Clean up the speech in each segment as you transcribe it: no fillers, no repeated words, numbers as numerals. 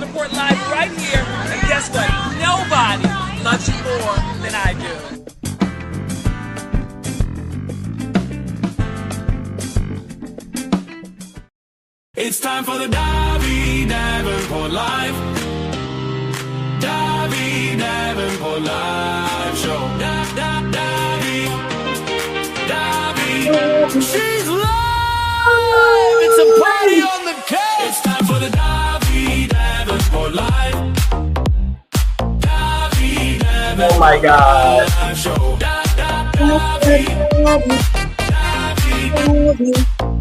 Davenport live right here. And guess what? Nobody loves you more than I do. It's time for the Davi Davenport Live. Davi Davenport Live Show. Davi. She's live. It's a party on the couch. It's time for the Davi Davenport Live. Davi Davenport Oh my God. Live Show. Davi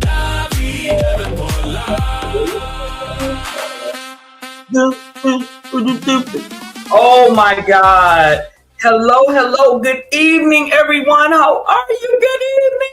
Davenport Live. Oh my God. Hello. Good evening, everyone. How are you? Good evening.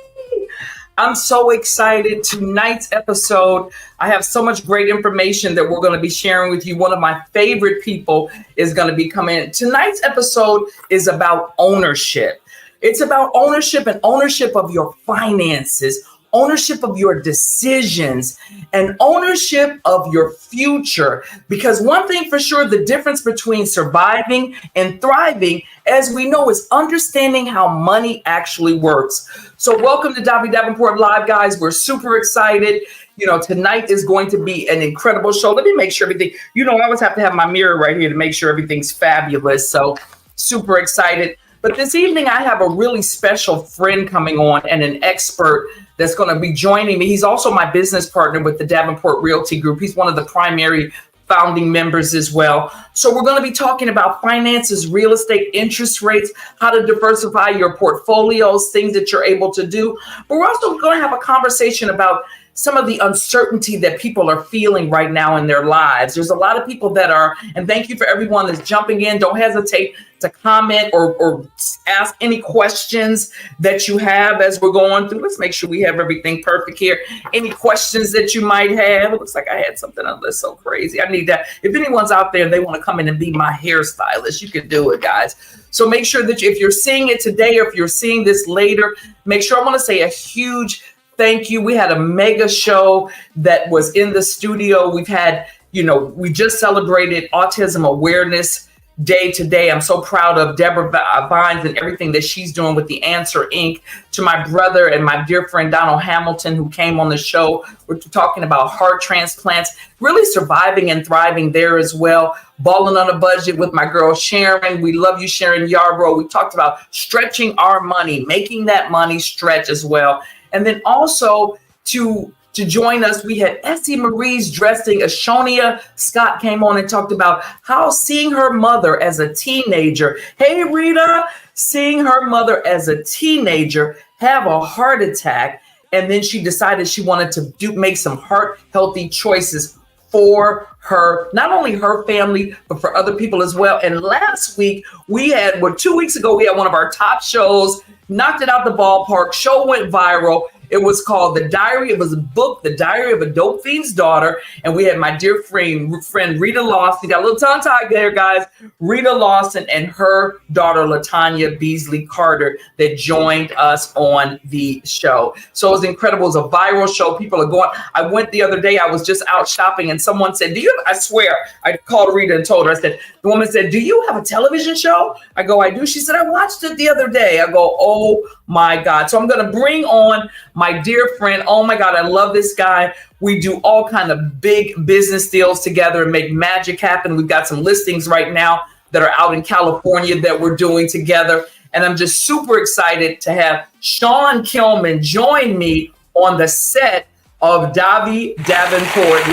I'm so excited. Tonight's episode, I have so much great information that we're going to be sharing with you. One of my favorite people is going to be coming in. Tonight's episode is about ownership. It's about ownership and ownership of your finances, ownership of your decisions, and ownership of your future. Because one thing for sure, the difference between surviving and thriving, as we know, is understanding how money actually works. So welcome to Davi Davenport Live, guys. We're super excited. You know, tonight is going to be an incredible show. Let me make sure everything, I always have to have my mirror right here to make sure everything's fabulous. So super excited. But this evening, I have a really special friend coming on and an expert that's going to be joining me. He's also my business partner with the Davenport Realty Group. He's one of the primary founding members as well. So we're going to be talking about finances, real estate, interest rates, how to diversify your portfolios, things that you're able to do. But we're also going to have a conversation about some of the uncertainty that people are feeling right now in their lives. There's a lot of people that are, and thank you for everyone that's jumping in. Don't hesitate to comment or ask any questions that you have as we're going through. Let's make sure we have everything perfect here. Any questions that you might have. It looks like I had something on this so crazy. I need that. If anyone's out there and they want to come in and be my hairstylist, you can do it, guys. So make sure that if you're seeing it today or if you're seeing this later, make sure I want to say a huge thank you. We had a mega show that was in the studio. We've had, we just celebrated Autism Awareness Day today. I'm so proud of Deborah Vines and everything that she's doing with the Answer Inc. To my brother and my dear friend Donald Hamilton, who came on the show. We're talking about heart transplants, really surviving and thriving there as well. Balling on a budget with my girl Sharon. We love you, Sharon Yarbrough. We talked about stretching our money, making that money stretch as well. And then also to join us, we had Essie Marie's dressing. Ashonia Scott came on and talked about how seeing her mother as a teenager. Hey, Rita, seeing her mother as a teenager have a heart attack. And then she decided she wanted to make some heart healthy choices for her, not only her family, but for other people as well. And last week, 2 weeks ago, we had one of our top shows, knocked it out the ballpark. Show went viral. It was called it was a book, The Diary of a Dope Fiend's Daughter. And we had my dear friend Rita Lawson. Got a little tongue tied there, guys. Rita Lawson and her daughter, LaTanya Beasley Carter, that joined us on the show. So it was incredible. It was a viral show. People are going. I went the other day. I was just out shopping and someone said, I swear, I called Rita and told her, the woman said, do you have a television show? I go, I do. She said, I watched it the other day. I go, oh my God. So I'm going to bring on my dear friend. Oh my God, I love this guy. We do all kind of big business deals together and make magic happen. We've got some listings right now that are out in California that we're doing together. And I'm just super excited to have Shon Killman join me on the set of Davi Davenport.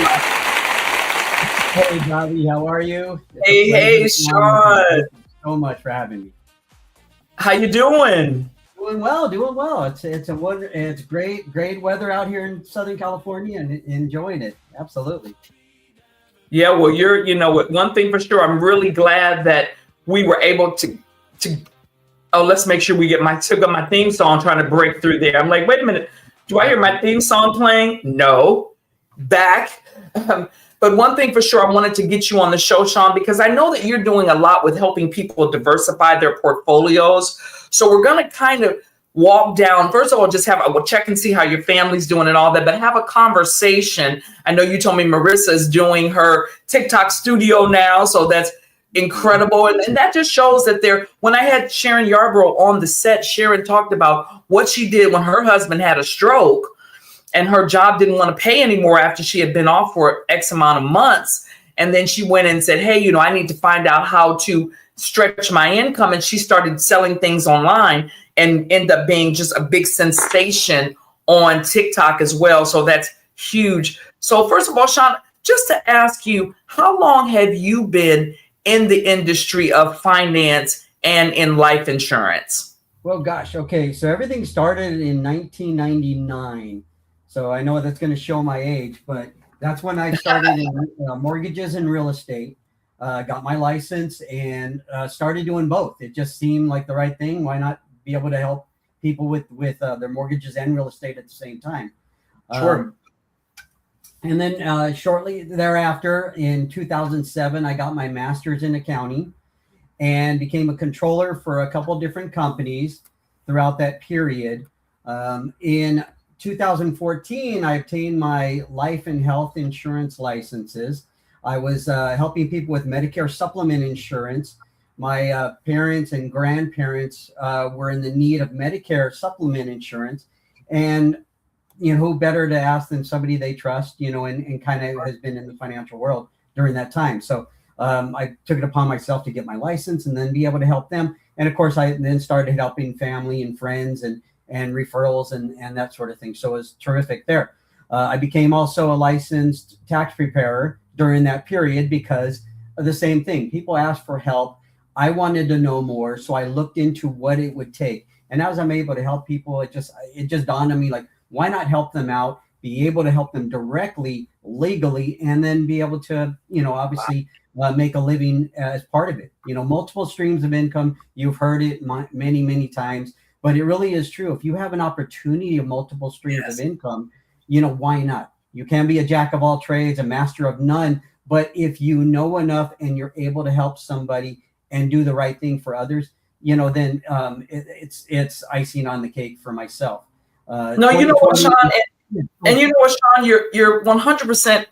Hey, Davi, how are you? Hey, Shon. Thank you so much for having me. How you doing? Doing well. It's great weather out here in Southern California and enjoying it. Absolutely. Yeah, well, one thing for sure, I'm really glad that we were able to let's make sure we get my theme song trying to break through there. I'm like, wait a minute, do I hear my theme song playing? No, back. But one thing for sure, I wanted to get you on the show, Shon, because I know that you're doing a lot with helping people diversify their portfolios. So we're going to kind of walk down, first of all, just check and see how your family's doing and all that, but have a conversation. I know you told me Marissa is doing her TikTok studio now, so that's incredible. And that just shows that when I had Sharon Yarbrough on the set, Sharon talked about what she did when her husband had a stroke and her job didn't want to pay anymore after she had been off for X amount of months. And then she went and said, hey, I need to find out how to stretch my income. And she started selling things online and end up being just a big sensation on TikTok as well. So that's huge. So first of all, Shon, just to ask you, how long have you been in the industry of finance and in life insurance? Well, gosh. Okay. So everything started in 1999. So I know that's going to show my age, but that's when I started in mortgages and real estate. Got my license and started doing both. It just seemed like the right thing. Why not be able to help people with their mortgages and real estate at the same time? Sure. And then shortly thereafter, in 2007, I got my master's in accounting and became a controller for a couple different companies throughout that period. In 2014, I obtained my life and health insurance licenses. I was helping people with Medicare supplement insurance. My parents and grandparents were in the need of Medicare supplement insurance. And, who better to ask than somebody they trust, and kind of has been in the financial world during that time. So I took it upon myself to get my license and then be able to help them. And of course, I then started helping family and friends and referrals and that sort of thing. So it was terrific there. I became also a licensed tax preparer during that period because of the same thing. People asked for help. I wanted to know more. So I looked into what it would take. And as I'm able to help people, it just dawned on me, like, why not help them out, be able to help them directly, legally, and then be able to, obviously make a living as part of it. Multiple streams of income. You've heard it many, many times, but it really is true. If you have an opportunity of multiple streams of income, why not? You can be a jack of all trades, a master of none. But if you know enough and you're able to help somebody and do the right thing for others, then it's icing on the cake for myself. No, you know what, Shon, and you know what, Shon, you're 100%.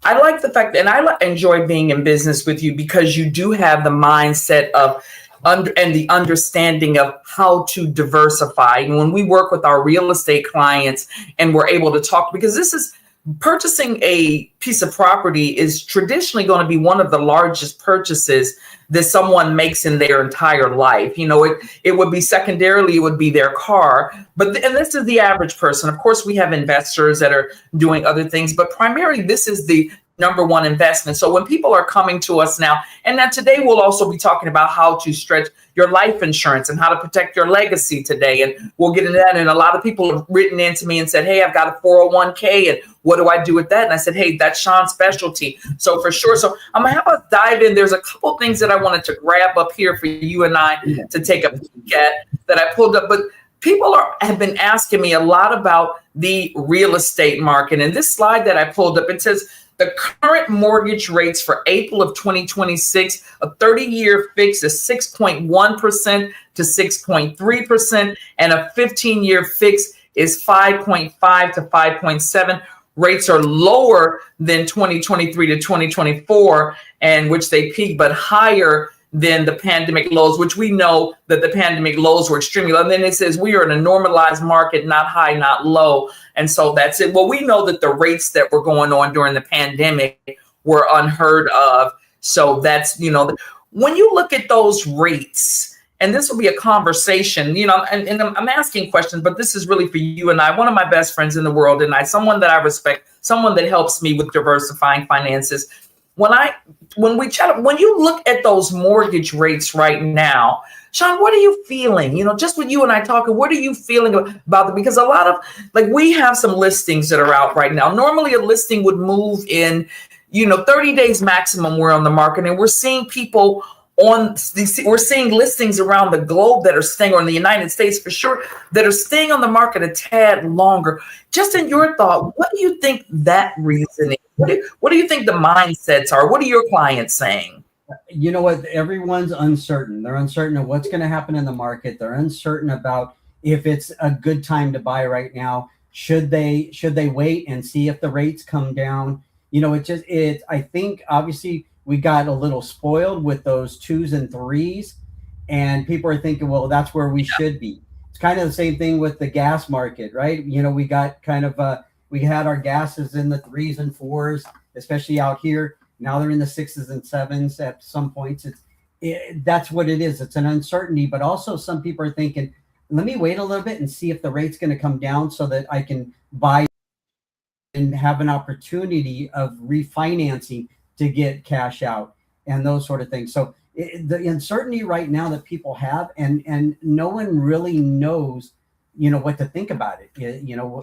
I like the fact that, and I enjoy being in business with you because you do have the mindset of and the understanding of how to diversify. And when we work with our real estate clients and we're able to talk, because this is purchasing a piece of property is traditionally going to be one of the largest purchases that someone makes in their entire life. It would be secondarily, it would be their car. And this is the average person. Of course, we have investors that are doing other things, but primarily this is the number one investment. So when people are coming to us now, and now today we'll also be talking about how to stretch your life insurance and how to protect your legacy today. And we'll get into that. And a lot of people have written into me and said, hey, I've got a 401k and what do I do with that? And I said, hey, that's Shon's specialty. So for sure. So I'm going to have us dive in. There's a couple things that I wanted to grab up here for you and I to take a peek at that I pulled up. But people have been asking me a lot about the real estate market. And this slide that I pulled up, it says, the current mortgage rates for April of 2026, a 30-year fix is 6.1% to 6.3%, and a 15-year fix is 5.5 to 5.7. Rates are lower than 2023 to 2024, and which they peaked, but higher than the pandemic lows, which we know that the pandemic lows were extremely low. And then it says we are in a normalized market, not high, not low. And so that's it. Well, we know that the rates that were going on during the pandemic were unheard of. So that's, when you look at those rates, and this will be a conversation, and I'm asking questions, but this is really for you and I, one of my best friends in the world, and someone that I respect, someone that helps me with diversifying finances. When you look at those mortgage rates right now, Shon, what are you feeling? Just with you and I talking, what are you feeling about it? Because a lot of, we have some listings that are out right now. Normally a listing would move in, 30 days maximum we're on the market, and we're seeing people we're seeing listings around the globe that are staying, or in the United States for sure, that are staying on the market a tad longer. Just in your thought, what do you think that reason is? What do you think the mindsets are? What are your clients saying? You know what? Everyone's uncertain. They're uncertain of what's going to happen in the market. They're uncertain about, if it's a good time to buy right now. Should they wait and see if the rates come down? I think obviously we got a little spoiled with those 2s and 3s, and people are thinking, well, that's where we should be. It's kind of the same thing with the gas market, right? We got kind of we had our gases in the 3s and 4s, especially out here. Now they're in the 6s and 7s at some points. That's what it is. It's an uncertainty, but also some people are thinking, let me wait a little bit and see if the rate's going to come down so that I can buy and have an opportunity of refinancing to get cash out and those sort of things. So the uncertainty right now that people have, and no one really knows, what to think about it.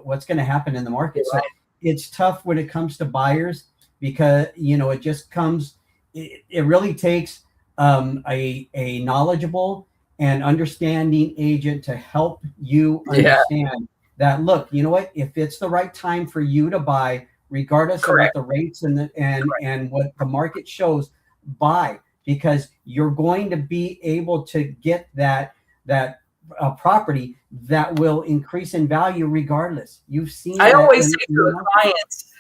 What's going to happen in the market. Right. So it's tough when it comes to buyers because, it just comes, it really takes a knowledgeable and understanding agent to help you understand that, look, you know what, if it's the right time for you to buy, regardless Correct. of what the rates and what the market shows, buy, because you're going to be able to get that property that will increase in value regardless. You've seen I always say to the clients,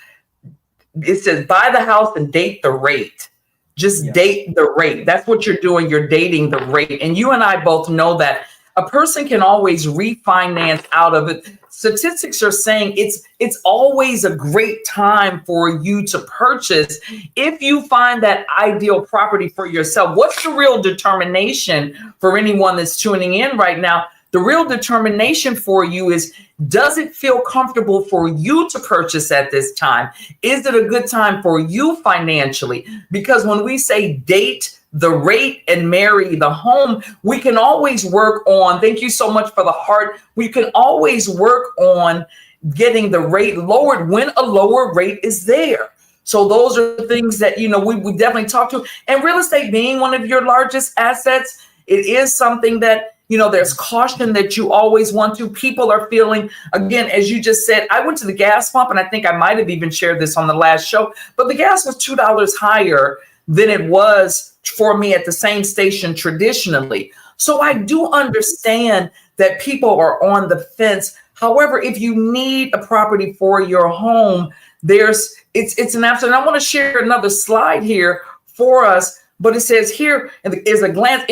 it says buy the house and date the rate. Just date the rate. That's what you're doing. You're dating the rate. And you and I both know that a person can always refinance out of it. Statistics are saying it's always a great time for you to purchase if you find that ideal property for yourself. What's the real determination for anyone that's tuning in right now? The real determination for you is, does it feel comfortable for you to purchase at this time? Is it a good time for you financially? Because when we say date the rate and marry the home, we can always work on, thank you so much for the heart. We can always work on getting the rate lowered when a lower rate is there. So those are things that, we definitely talk to. And real estate being one of your largest assets, it is something that, there's caution that you always want to. People are feeling, again, as you just said, I went to the gas pump, and I think I might have even shared this on the last show, but the gas was $2 higher than it was for me at the same station traditionally. So I do understand that people are on the fence. However, if you need a property for your home, it's an absolute. And I want to share another slide here for us. But it says here is a glance,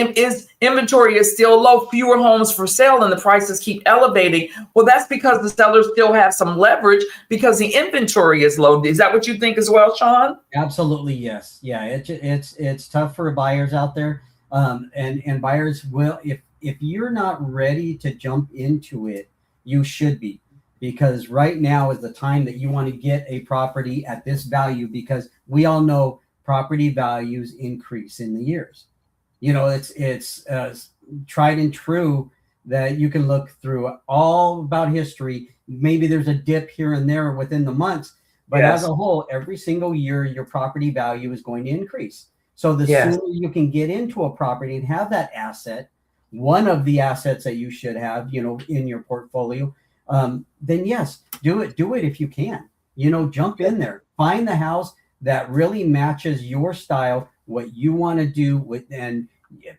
inventory is still low, fewer homes for sale, and the prices keep elevating. Well, that's because the sellers still have some leverage because the inventory is low. Is that what you think as well, Shon? Absolutely, yes. Yeah, it's tough for buyers out there, and buyers will, if you're not ready to jump into it, you should be, because right now is the time that you want to get a property at this value, because we all know property values increase in the years. It's tried and true that you can look through all about history. Maybe there's a dip here and there within the months, but as a whole, every single year, your property value is going to increase. So the sooner you can get into a property and have that asset, one of the assets that you should have, in your portfolio, then yes, do it if you can. Jump in there, find the house that really matches your style, what you want to do with. And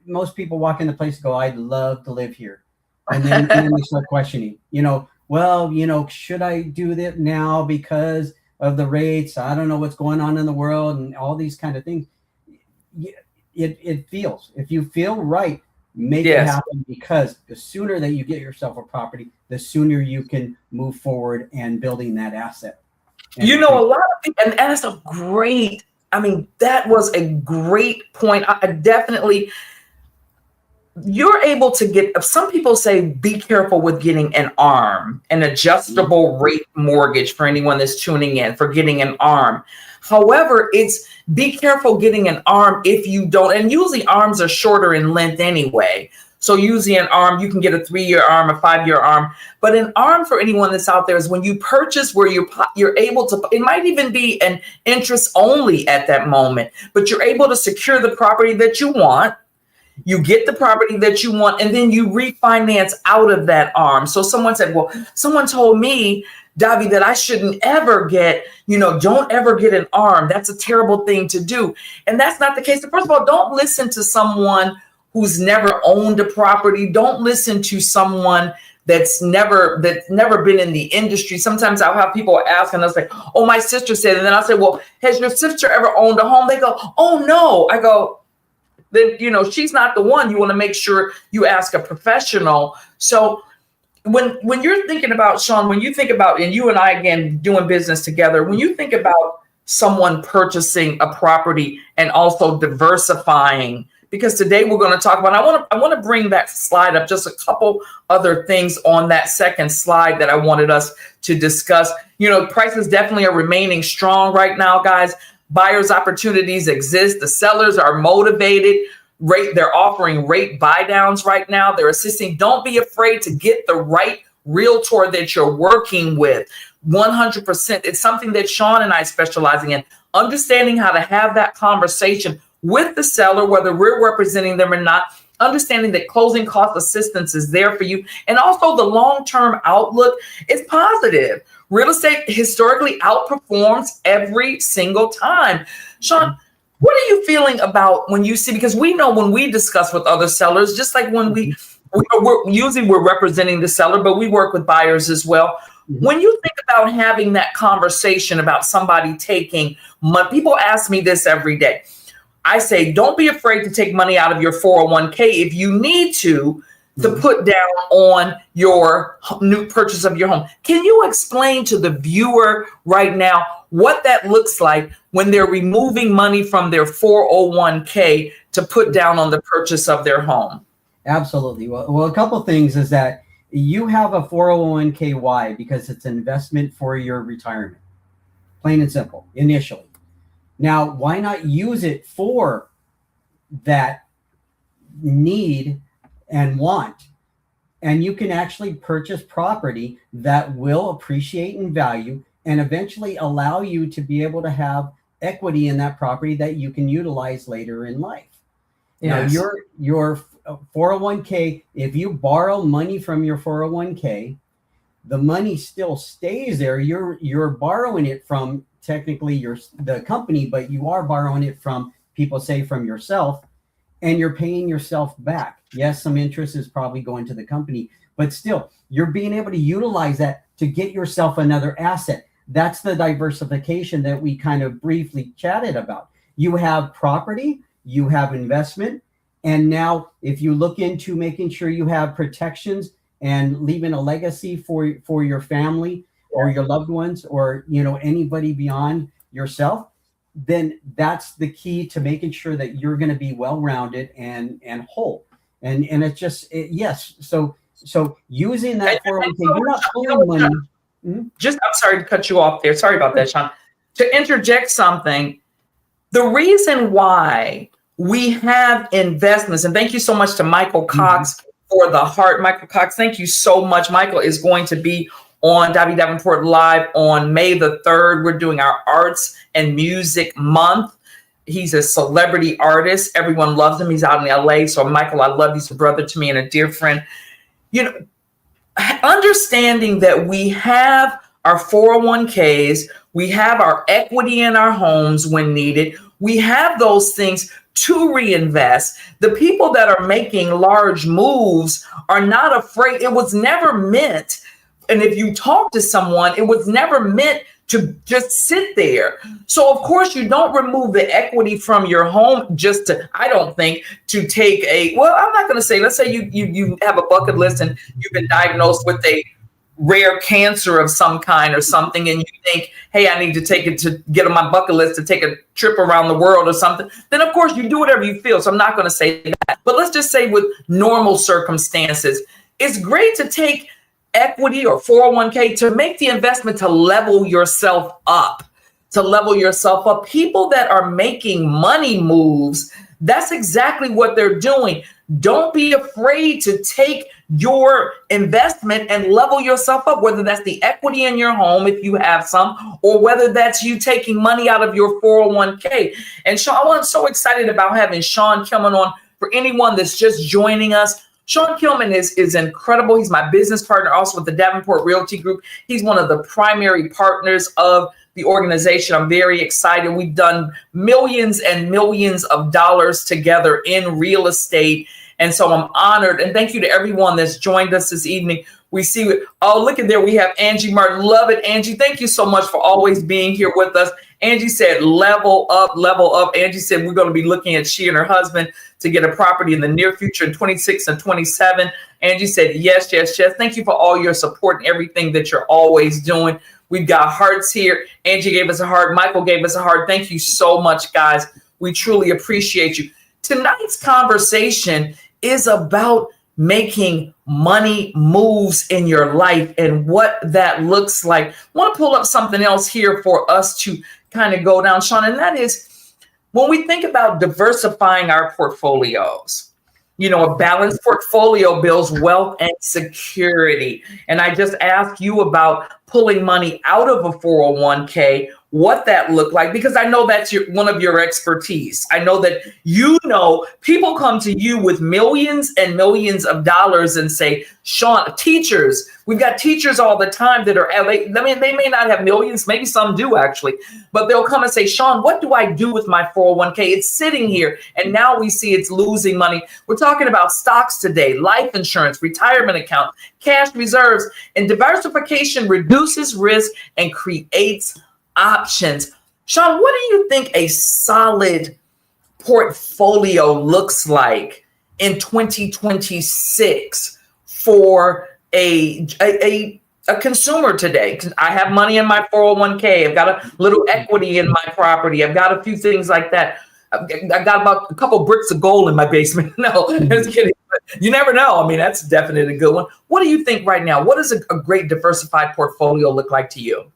most people walk in the place and go, I'd love to live here. And then they start questioning, should I do that now because of the rates? I don't know what's going on in the world and all these kind of things. It feels, if you feel right, make it happen, because the sooner that you get yourself a property, the sooner you can move forward and building that asset. A lot of people, and that's a great, that was a great point. You're able to get, some people say, be careful with getting an adjustable rate mortgage for anyone that's tuning in, for getting an ARM. However, it's be careful getting an ARM if you don't, and usually ARMs are shorter in length anyway. So usually an ARM, you can get a 3-year ARM, a 5-year ARM. But an ARM for anyone that's out there is when you purchase where you're able to, it might even be an interest only at that moment, but you're able to secure the property that you want. You get the property that you want, and then you refinance out of that ARM. So someone said, well, someone told me, Davi, that I shouldn't ever get, don't ever get an ARM. That's a terrible thing to do. And that's not the case. First of all, don't listen to someone who's never owned a property. Don't listen to someone that's never been in the industry. Sometimes I'll have people ask and they'll say, oh, my sister said, and then I'll say, well, has your sister ever owned a home? They go, oh, no. I go, then, she's not the one. You want to make sure you ask a professional. So when you're thinking about, Shon, when you think about, and you and I, again, doing business together, when you think about someone purchasing a property and also diversifying, because today we're going to talk about, I want to bring that slide up, just a couple other things on that second slide that I wanted us to discuss. Prices definitely are remaining strong right now, guys. Buyers' opportunities exist. The sellers are motivated. They're offering rate buy downs right now. They're assisting. Don't be afraid to get the right realtor that you're working with. 100%. It's something that Shon and I specializing in, understanding how to have that conversation with the seller, whether we're representing them or not, understanding that closing cost assistance is there for you. And also the long-term outlook is positive. Real estate historically outperforms every single time. Shon, what are you feeling about when you see, because we know when we discuss with other sellers, just like when we're representing the seller, but we work with buyers as well. When you think about having that conversation about somebody taking money, people ask me this every day. I say, don't be afraid to take money out of your 401k if you need to put down on your new purchase of your home. Can you explain to the viewer right now what that looks like when they're removing money from their 401k to put down on the purchase of their home? Absolutely. Well, a couple of things is that you have a 401k. Why? Because it's an investment for your retirement. Plain and simple, initially. Now, why not use it for that need and want? And you can actually purchase property that will appreciate in value and eventually allow you to be able to have equity in that property that you can utilize later in life. Yes. Now, your 401k, if you borrow money from your 401k, the money still stays there. You're borrowing it from technically the company, but you are borrowing it from, people say, from yourself, and you're paying yourself back. Yes, some interest is probably going to the company, but still, you're being able to utilize that to get yourself another asset. That's the diversification that we kind of briefly chatted about. You have property, you have investment, and now if you look into making sure you have protections and leaving a legacy for your family or your loved ones, or anybody beyond yourself, then that's the key to making sure that you're going to be well-rounded and whole. And it's just yes. So using that 401k, you're not pulling money. I'm sorry to cut you off there. Sorry about that, Shon. To interject something, the reason why we have investments, and thank you so much to Michael Cox for the heart. Michael Cox, thank you so much. Michael is going to be on Davi Davenport Live on May the 3rd. We're doing our Arts and Music Month. He's a celebrity artist. Everyone loves him. He's out in LA. So Michael, I love you. He's a brother to me and a dear friend. Understanding that we have our 401ks, we have our equity in our homes when needed. We have those things to reinvest. The people that are making large moves are not afraid. It was never meant, and if you talk to someone, it was never meant to just sit there. So of course you don't remove the equity from your home just to, I don't think, to take I'm not going to say, let's say you have a bucket list and you've been diagnosed with a rare cancer of some kind or something, and you think, hey, I need to take it to get on my bucket list to take a trip around the world or something, then of course you do whatever you feel. So I'm not going to say that. But let's just say with normal circumstances, it's great to take equity or 401k to make the investment to level yourself up. People that are making money moves, that's exactly what they're doing. Don't be afraid to take your investment and level yourself up, whether that's the equity in your home, if you have some, or whether that's you taking money out of your 401k. And Shon, I'm so excited about having Shon Killman on. For anyone that's just joining us, Shon Killman is incredible. He's my business partner also with the Davenport Realty Group. He's one of the primary partners of the organization. I'm very excited. We've done millions and millions of dollars together in real estate. And so I'm honored. And thank you to everyone that's joined us this evening. We see, oh, look at there. We have Angie Martin. Love it, Angie. Thank you so much for always being here with us. Angie said, level up, level up. Angie said, we're going to be looking at she and her husband to get a property in the near future in 26 and 27. Angie said, yes, yes, yes. Thank you for all your support and everything that you're always doing. We've got hearts here. Angie gave us a heart. Michael gave us a heart. Thank you so much, guys. We truly appreciate you. Tonight's conversation is about making money moves in your life and what that looks like. I want to pull up something else here for us to kind of go down, Shon, and that is when we think about diversifying our portfolios. You know, a balanced portfolio builds wealth and security. And I just asked you about pulling money out of a 401k, what that looked like, because I know that's one of your expertise. I know that, you know, people come to you with millions and millions of dollars and say, Shon, teachers, we've got teachers all the time that are, they may not have millions, maybe some do actually, but they'll come and say, Shon, what do I do with my 401k? It's sitting here and now we see it's losing money. We're talking about stocks today, life insurance, retirement account, cash reserves, and diversification reduces risk and creates options. Shon, what do you think a solid portfolio looks like in 2026 for a consumer today? I have money in my 401k. I've got a little equity in my property. I've got a few things like that. I got about a couple bricks of gold in my basement. No, just kidding. But you never know. I mean, that's definitely a good one. What do you think right now? What does a great diversified portfolio look like to you?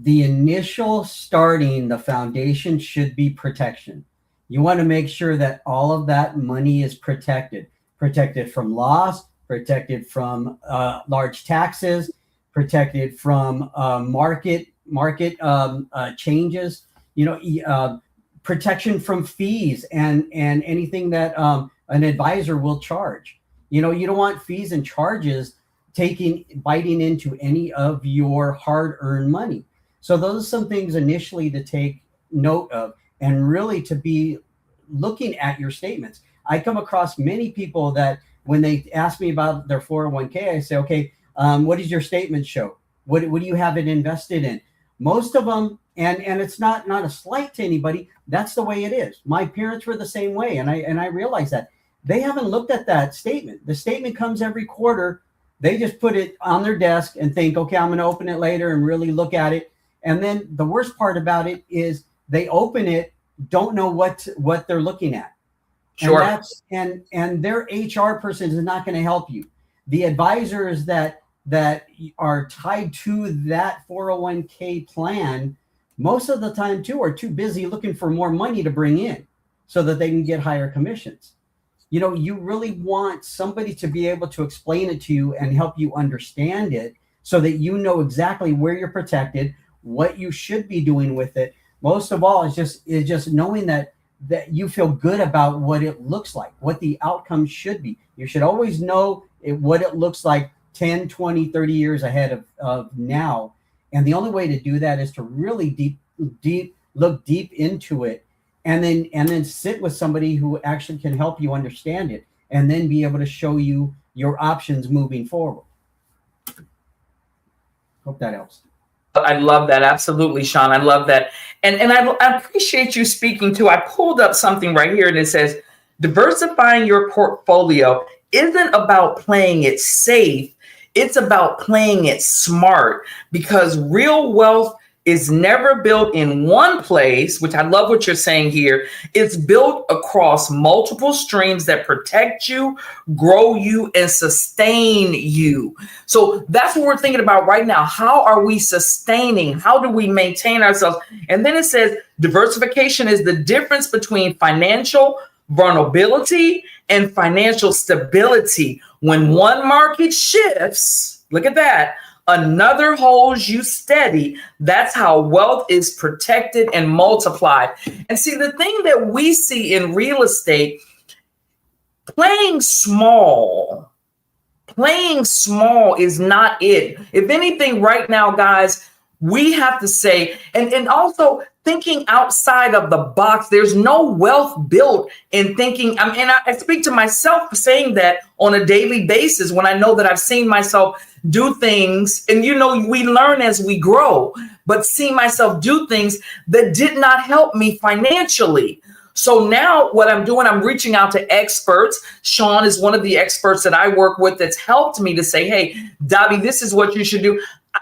The initial starting, the foundation should be protection. You want to make sure that all of that money is protected from loss, protected from large taxes, protected from market changes, protection from fees and anything that an advisor will charge. You don't want fees and charges biting into any of your hard-earned money. So those are some things initially to take note of and really to be looking at your statements. I come across many people that when they ask me about their 401k, I say, okay, what does your statement show? What do you have it invested in? Most of them, and it's not a slight to anybody, that's the way it is. My parents were the same way, and I realize that. They haven't looked at that statement. The statement comes every quarter. They just put it on their desk and think, okay, I'm going to open it later and really look at it. And then the worst part about it is they open it, don't know what they're looking at. Sure. And their HR person is not going to help you. The advisors that are tied to that 401k plan, most of the time too, are too busy looking for more money to bring in so that they can get higher commissions. You really want somebody to be able to explain it to you and help you understand it so that you know exactly where you're protected, what you should be doing with it. Most of all is just knowing that you feel good about what it looks like, what the outcome should be. You should always know what it looks like 10, 20, 30 years ahead of now. And the only way to do that is to really look deep into it and then sit with somebody who actually can help you understand it and then be able to show you your options moving forward. Hope that helps. I love that. Absolutely, Shon. I love that. And I appreciate you speaking too. I pulled up something right here and it says, diversifying your portfolio isn't about playing it safe. It's about playing it smart, because real wealth is never built in one place, which I love what you're saying here. It's built across multiple streams that protect you, grow you, and sustain you. So that's what we're thinking about right now. How are we sustaining? How do we maintain ourselves? And then it says diversification is the difference between financial vulnerability and financial stability. When one market shifts, look at that, another holds you steady. That's how wealth is protected and multiplied. And see, the thing that we see in real estate, playing small is not it. If anything, right now, guys, we have to say, and also thinking outside of the box. There's no wealth built in thinking. And I speak to myself saying that on a daily basis when I know that I've seen myself do things. And, we learn as we grow, but see myself do things that did not help me financially. So now what I'm doing, I'm reaching out to experts. Shon is one of the experts that I work with that's helped me to say, hey, Davi, this is what you should do.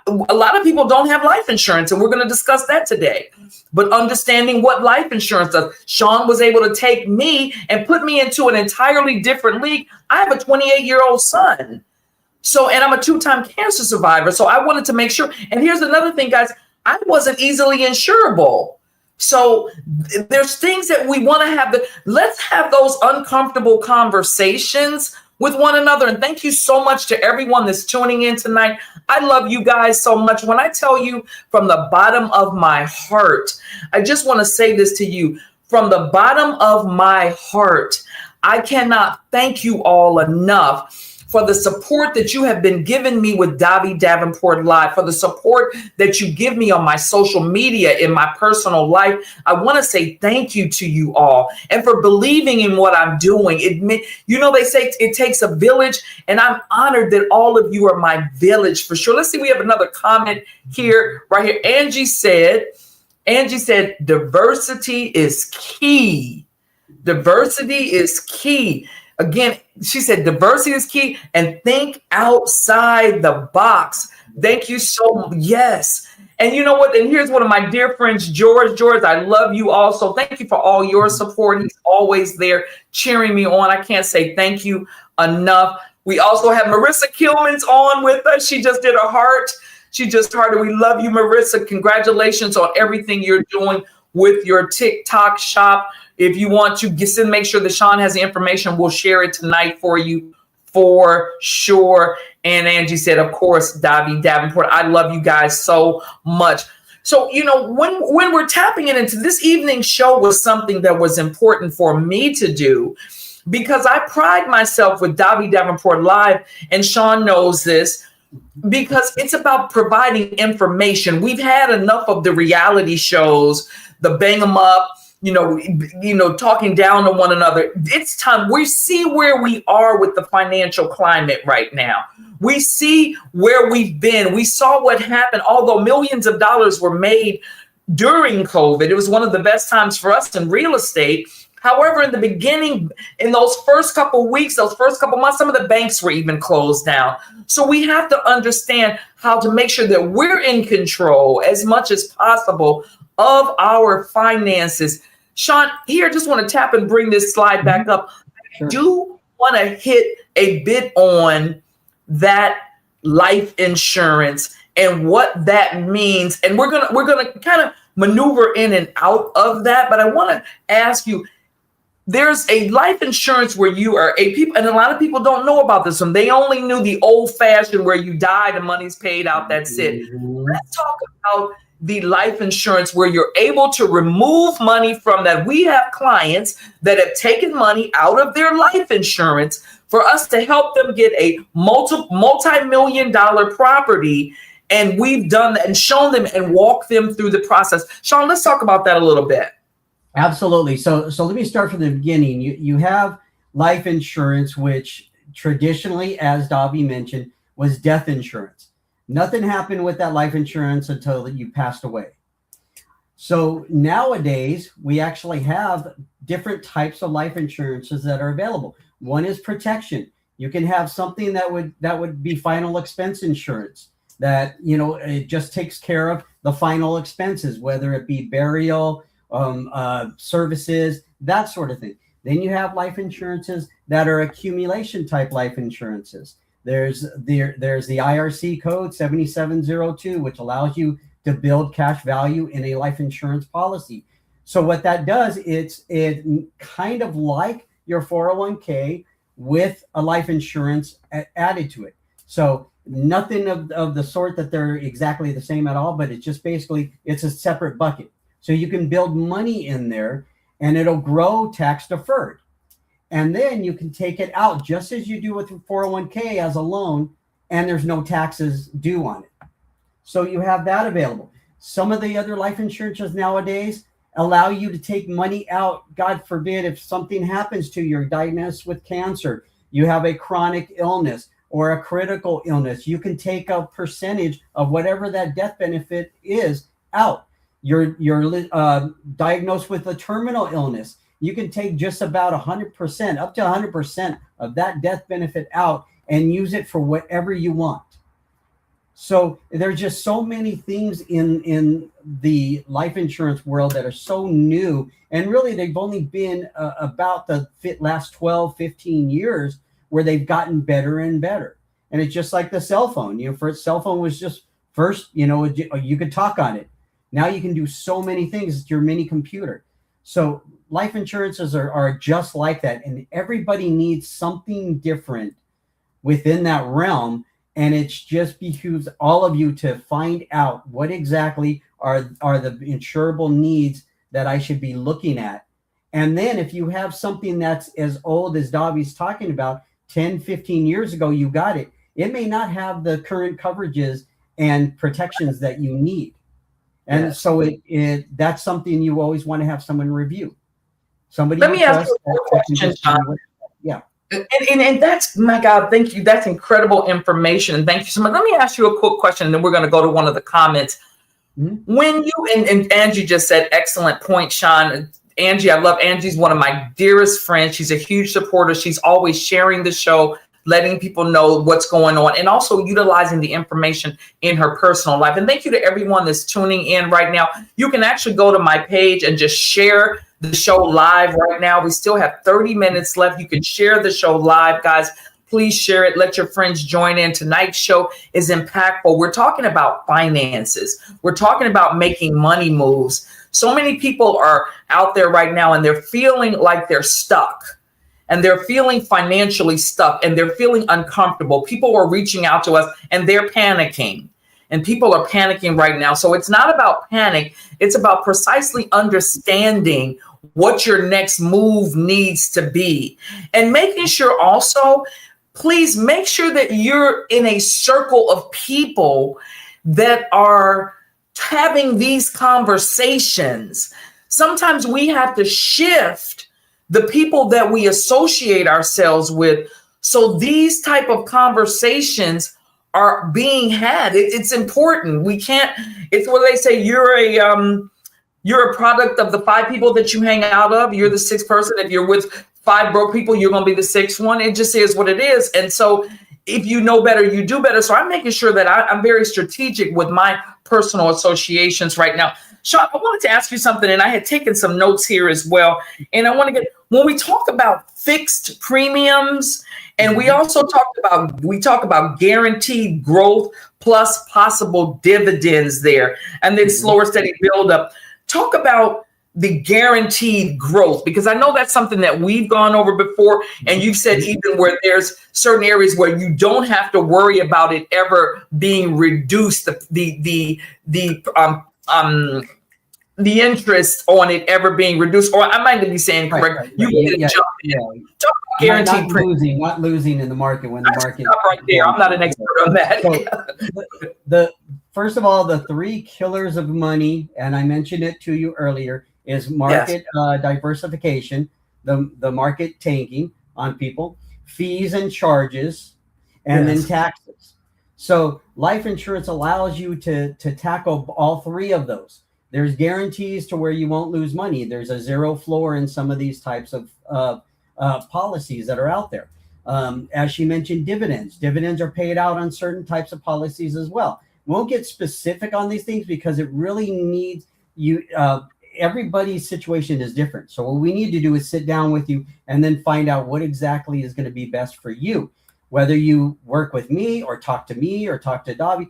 A lot of people don't have life insurance, and we're going to discuss that today. But understanding what life insurance does, Shon was able to take me and put me into an entirely different league. I have a 28-year-old son. So, and I'm a 2-time cancer survivor. So I wanted to make sure. And here's another thing, guys. I wasn't easily insurable. So there's things that we want to have. Let's have those uncomfortable conversations with one another. And thank you so much to everyone that's tuning in tonight. I love you guys so much. When I tell you from the bottom of my heart, I just want to say this to you from the bottom of my heart. I cannot thank you all enough for the support that you have been giving me with Davi Davenport Live, for the support that you give me on my social media, in my personal life. I want to say thank you to you all, and for believing in what I'm doing. They say it takes a village, and I'm honored that all of you are my village for sure. Let's see, we have another comment here, right here. Angie said, diversity is key. Diversity is key. Again, she said diversity is key, and think outside the box. Thank you so much. Yes. And you know what? And here's one of my dear friends, George. George, I love you also. Thank you for all your support. He's always there cheering me on. I can't say thank you enough. We also have Marissa Killman's on with us. She just did a heart. She just hearted. We love you, Marissa. Congratulations on everything you're doing with your TikTok shop. If you want to make sure that Shon has the information, we'll share it tonight for you for sure. And Angie said, of course, Davi Davenport. I love you guys so much. So, when we're tapping it into this evening's show was something that was important for me to do because I pride myself with Davi Davenport Live, and Shon knows this, because it's about providing information. We've had enough of the reality shows, the bang 'em up, talking down to one another. It's time. We see where we are with the financial climate right now. We see where we've been. We saw what happened. Although millions of dollars were made during COVID, it was one of the best times for us in real estate. However, in the beginning, in those first couple weeks, those first couple months, some of the banks were even closed down. So we have to understand how to make sure that we're in control as much as possible of our finances. Shon, here, just want to tap and bring this slide back up. Sure. I do want to hit a bit on that life insurance and what that means. And we're gonna kind of maneuver in and out of that. But I want to ask you, there's a life insurance where you are and a lot of people don't know about this one. They only knew the old fashioned where you die, the money's paid out, that's it. Let's talk about the life insurance where you're able to remove money from that. We have clients that have taken money out of their life insurance for us to help them get a multi-million-dollar property. And we've done that and shown them and walked them through the process. Shon, let's talk about that a little bit. Absolutely. So let me start from the beginning. You have life insurance, which traditionally, as Davi mentioned, was death insurance. Nothing happened with that life insurance until you passed away. So nowadays, we actually have different types of life insurances that are available. One is protection. You can have something that would be final expense insurance that, it just takes care of the final expenses, whether it be burial, services, that sort of thing. Then you have life insurances that are accumulation type life insurances. There's the IRC code 7702, which allows you to build cash value in a life insurance policy. So what that does, it kind of like your 401k with a life insurance added to it. So nothing of the sort that they're exactly the same at all, but it's just basically, it's a separate bucket. So you can build money in there and it'll grow tax deferred. And then you can take it out just as you do with your 401k as a loan, and there's no taxes due on it. So you have that available. Some of the other life insurances nowadays allow you to take money out. God forbid, if something happens to you, you're diagnosed with cancer, you have a chronic illness or a critical illness, you can take a percentage of whatever that death benefit is out. You're diagnosed with a terminal illness, you can take just about 100%, up to 100% of that death benefit out and use it for whatever you want. So there's just so many things in the life insurance world that are so new. And really, they've only been about the last 12, 15 years where they've gotten better and better. And it's just like the cell phone. First cell phone was just first, you could talk on it. Now you can do so many things. It's your mini computer. So life insurances are just like that. And everybody needs something different within that realm. And it's just behooves all of you to find out what exactly are the insurable needs that I should be looking at. And then if you have something that's as old as Davi's talking about, 10, 15 years ago, you got it. It may not have the current coverages and protections that you need. And so that's something you always want to have someone review. Somebody. Let me ask you a question, Shon. Yeah. And that's, my God, thank you. That's incredible information. Thank you so much. Let me ask you a quick question, and then we're going to go to one of the comments. Mm-hmm. When you, and Angie just said, excellent point, Shon. Angie, I love Angie's one of my dearest friends. She's a huge supporter. She's always sharing the show, letting people know what's going on, and also utilizing the information in her personal life. And thank you to everyone that's tuning in right now. You can actually go to my page and just share the show live right now. We still have 30 minutes left. You can share the show live, guys. Please share it. Let your friends join in. Tonight's show is impactful. We're talking about finances. We're talking about making money moves. So many people are out there right now and they're feeling like they're stuck, and they're feeling financially stuck, and they're feeling uncomfortable. People are reaching out to us and they're panicking. And people are panicking right now. So it's not about panic. It's about precisely understanding what your next move needs to be. And making sure also, please make sure that you're in a circle of people that are having these conversations. Sometimes we have to shift the people that we associate ourselves with, so these type of conversations are being had. It's important. We can't, it's what they say, you're a product of the 5 people that you hang out of. You're the 6th person. If you're with 5 broke people, you're going to be the 6th one. It just is what it is. And so if you know better, you do better. So I'm making sure that I'm very strategic with my personal associations right now. Shon, I wanted to ask you something, and I had taken some notes here as well. And I want to get, when we talk about fixed premiums, and we also talk about guaranteed growth plus possible dividends there, and then slower, steady build up. Talk about the guaranteed growth, because I know that's something that we've gone over before. And you've said even where there's certain areas where you don't have to worry about it ever being reduced, the interest on it ever being reduced, or I might be saying correct. Right. You need to jump in. Guaranteed not losing in the market when the market. Stop right there. I'm not an expert on that. So the first of all, the 3 killers of money, and I mentioned it to you earlier, is market diversification, the market tanking on people, fees and charges, and then taxes. So life insurance allows you to tackle all 3 of those. There's guarantees to where you won't lose money. There's a zero floor in some of these types of policies that are out there. As she mentioned, dividends are paid out on certain types of policies as well. We won't get specific on these things because it really needs you. Everybody's situation is different. So what we need to do is sit down with you and then find out what exactly is going to be best for you. Whether you work with me or talk to Davi,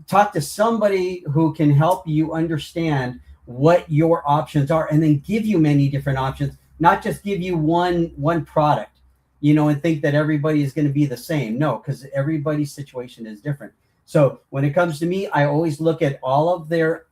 talk to somebody who can help you understand what your options are, and then give you many different options, not just give you one product, and think that everybody is going to be the same. No, because everybody's situation is different. So when it comes to me, I always look at all of their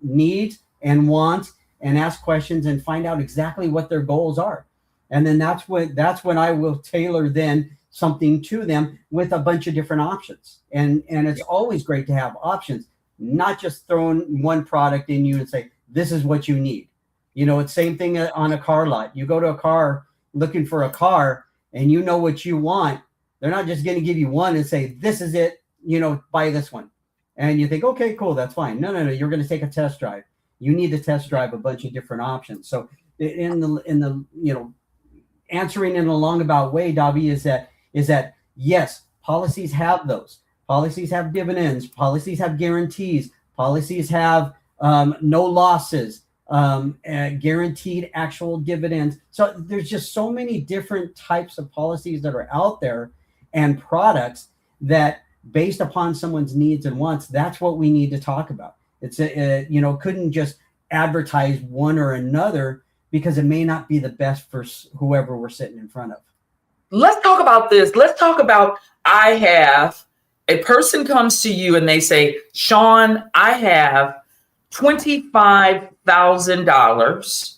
needs and wants and ask questions and find out exactly what their goals are. And then that's when I will tailor then something to them with a bunch of different options. And it's always great to have options, not just throwing one product in you and say, this is what you need. You know, it's same thing on a car lot. You go to a car looking for a car and you know what you want. They're not just going to give you one and say, this is it, you know, buy this one. And you think, okay, cool, that's fine. No, you're going to take a test drive. You need to test drive a bunch of different options. So in the you know, answering in a long-about way, Davi, is that yes, policies have those. Policies have dividends. Policies have guarantees. Policies have no losses, guaranteed actual dividends. So there's just so many different types of policies that are out there and products that, based upon someone's needs and wants, that's what we need to talk about. It's you know, couldn't just advertise one or another because it may not be the best for whoever we're sitting in front of. Let's talk about this. Let's talk about, I have a person comes to you and they say, Shon, I have $25,000.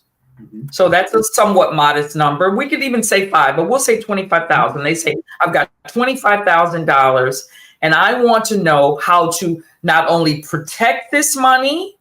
So that's a somewhat modest number. We could even say 5, but we'll say 25,000. They say, I've got $25,000 and I want to know how to not only protect this money,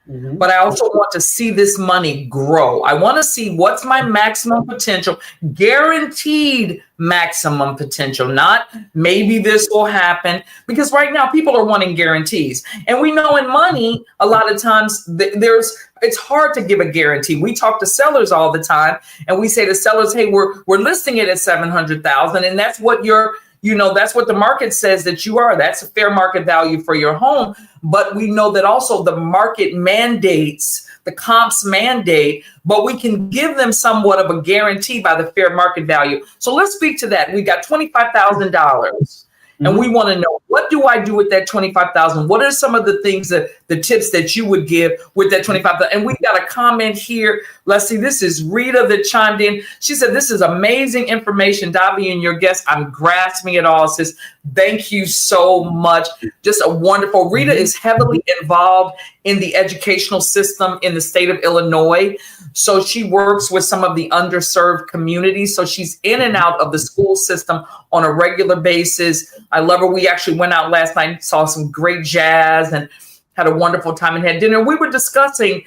but I also want to see this money grow. I want to see what's my maximum potential, guaranteed maximum potential, not maybe this will happen. Because right now people are wanting guarantees. And we know in money, a lot of times it's hard to give a guarantee. We talk to sellers all the time and we say to sellers, hey, we're listing it at 700,000. And that's what that's what the market says that you are. That's a fair market value for your home. But we know that also the market mandates, the comps mandate, but we can give them somewhat of a guarantee by the fair market value. So let's speak to that. We got $25,000 and we want to know, what do I do with that $25,000? What are some of the things the tips that you would give with that $25,000? And we got a comment here. Let's see. This is Rita that chimed in. She said, this is amazing information, Davi, and your guest. I'm grasping it all. Says, thank you so much. Just a wonderful. Rita is heavily involved in the educational system in the state of Illinois. So she works with some of the underserved communities. So she's in and out of the school system on a regular basis. I love her. We actually went out last night, saw some great jazz and had a wonderful time and had dinner. We were discussing,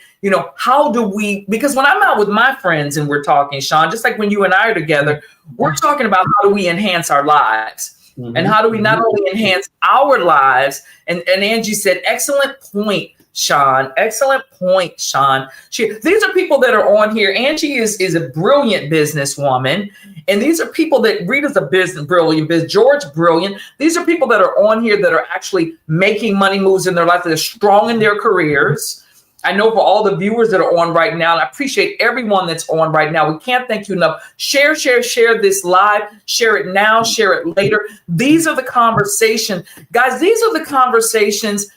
how do we, because when I'm out with my friends and we're talking, Shon, just like when you and I are together, we're talking about how do we enhance our lives. And how do we not only enhance our lives, and Angie said, excellent point, Shon. Excellent point, Shon. These are people that are on here. Angie is a brilliant businesswoman. And these are people that Rita's a brilliant business. George, brilliant. These are people that are on here that are actually making money moves in their life. They're strong in their careers. I know for all the viewers that are on right now, and I appreciate everyone that's on right now. We can't thank you enough. Share this live. Share it now. Share it later. These are the conversations. Guys, these are the conversations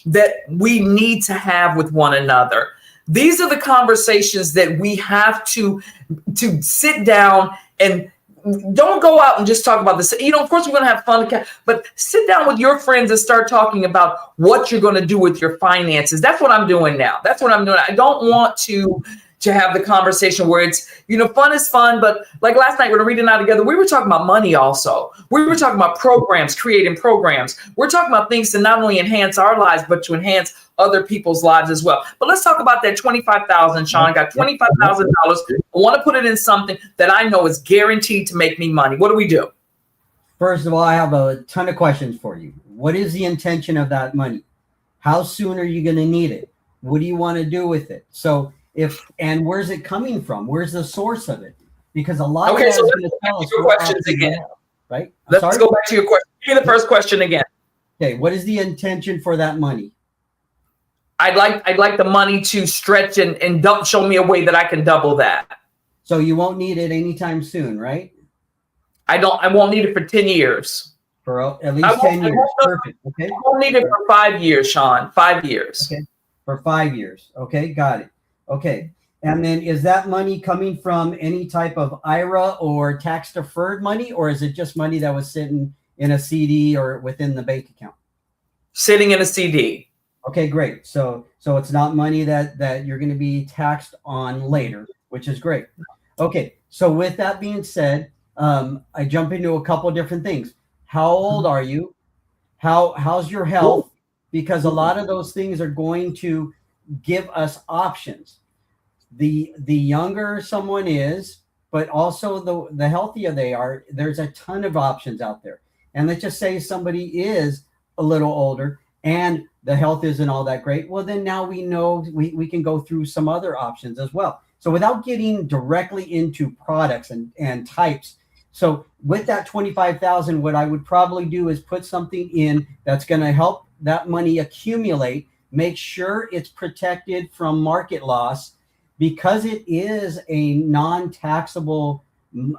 that we need to have with one another. These are the conversations that we have to sit down and don't go out and just talk about this. Of course, we're going to have fun, but sit down with your friends and start talking about what you're going to do with your finances. That's what I'm doing now. That's what I'm doing. I don't want to have the conversation where it's, fun is fun. But like last night, when Rita and I together, we were talking about money also. We were talking about programs, creating programs. We're talking about things to not only enhance our lives, but to enhance other people's lives as well. But let's talk about that $25,000, Shon. I got $25,000. I want to put it in something that I know is guaranteed to make me money. What do we do? First of all, I have a ton of questions for you. What is the intention of that money? How soon are you going to need it? What do you want to do with it? And where's it coming from? Where's the source of it? Because a lot of that is going to tell us your questions again. Right? Let's go back to your question. Give me the first question again. Okay, what is the intention for that money? I'd like the money to stretch and show me a way that I can double that. So you won't need it anytime soon, right? I won't need it for 10 years. For at least 10 years. Perfect. Okay. I won't need it for 5 years, Shon. 5 years. Okay. For 5 years. Okay, got it. Okay. And then is that money coming from any type of IRA or tax deferred money, or is it just money that was sitting in a CD or within the bank account? Sitting in a CD. Okay, great. So it's not money that you're going to be taxed on later, which is great. Okay. So with that being said, I jump into a couple of different things. How old are you? How's your health? because a lot of those things are going to give us options. The younger someone is, but also the healthier they are, there's a ton of options out there. And let's just say somebody is a little older and the health isn't all that great. Well, then now we know we can go through some other options as well. So without getting directly into products and types. So with that 25,000, what I would probably do is put something in that's going to help that money accumulate, make sure it's protected from market loss, because it is a non-taxable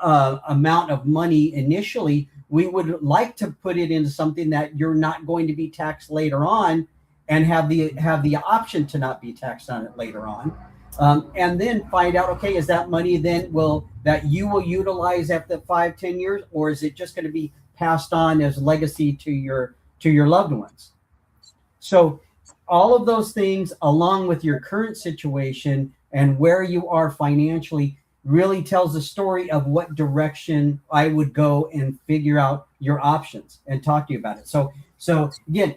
amount of money initially. We would like to put it into something that you're not going to be taxed later on, and have the option to not be taxed on it later on. And then find out, okay, is that money then that you will utilize after 5-10 years, or is it just going to be passed on as legacy to your loved ones? So all of those things, along with your current situation and where you are financially, really tells the story of what direction I would go and figure out your options and talk to you about it. So again,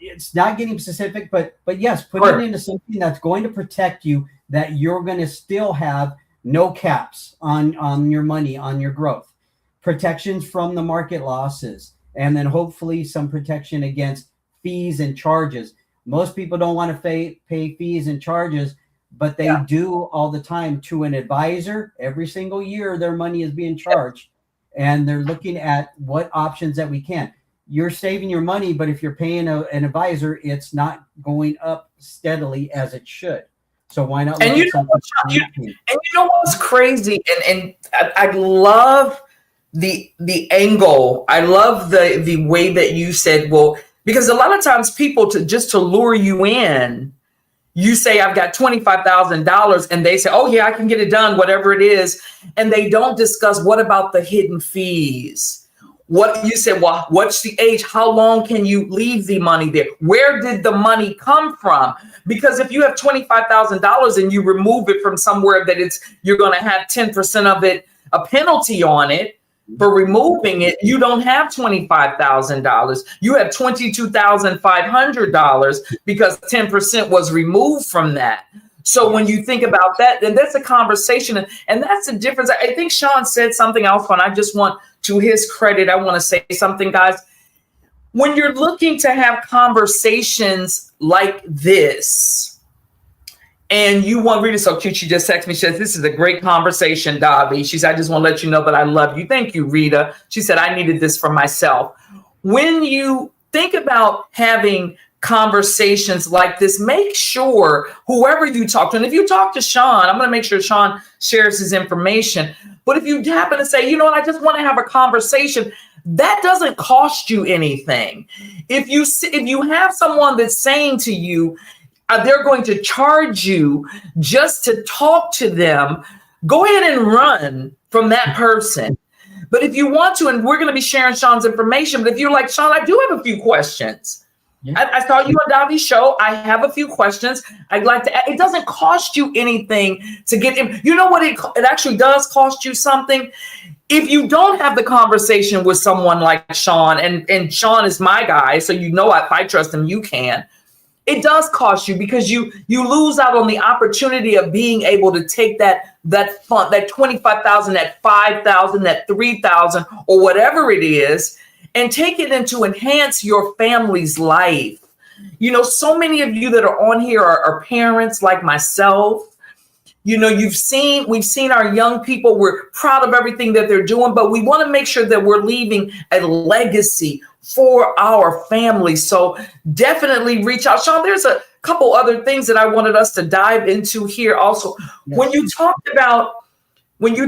it's not getting specific, but yes, put it into something that's going to protect you, that you're going to still have no caps on your money, on your growth, protections from the market losses, and then hopefully some protection against fees and charges. Most people don't want to pay fees and charges, but they do all the time to an advisor. Every single year, their money is being charged, and they're looking at what options that we can. You're saving your money, but if you're paying an advisor, it's not going up steadily as it should. So why not? And you know what's crazy? And I love the angle. I love the way that you said, well, because a lot of times people to lure you in, you say, I've got $25,000, and they say, oh yeah, I can get it done, whatever it is. And they don't discuss, what about the hidden fees? What you said, well, what's the age? How long can you leave the money there? Where did the money come from? Because if you have $25,000 and you remove it from somewhere that you're going to have 10% of it, a penalty on it for removing it, you don't have $25,000. You have $22,500 because 10% was removed from that. So when you think about that, then that's a conversation. And that's the difference. I think Shon said something else, and I just want, to his credit, I want to say something, guys. When you're looking to have conversations like this, and you want, Rita, so cute, she just texted me, she says, this is a great conversation, Davi. She said, I just want to let you know that I love you. Thank you, Rita. She said, I needed this for myself. When you think about having conversations like this, make sure whoever you talk to, and if you talk to Shon, I'm going to make sure Shon shares his information. But if you happen to say, you know what, I just want to have a conversation, that doesn't cost you anything. If you have someone that's saying to you, they're going to charge you just to talk to them, go ahead and run from that person. But if you want to, and we're going to be sharing Shon's information, but if you're like, Shon, I do have a few questions. Yeah. I saw you on Davi's show. I have a few questions. I'd like to. It doesn't cost you anything to get in. You know what? It actually does cost you something. If you don't have the conversation with someone like Shon, and Shon is my guy, so you know if I trust him, you can. It does cost you, because you lose out on the opportunity of being able to take that fund, that $25,000, that $5,000, that $3,000, or whatever it is, and take it in to enhance your family's life. You know, so many of you that are on here are parents like myself. You know, we've seen our young people. We're proud of everything that they're doing, but we want to make sure that we're leaving a legacy for our family. So definitely reach out. Shon, there's a couple other things that I wanted us to dive into here also. Yes. When you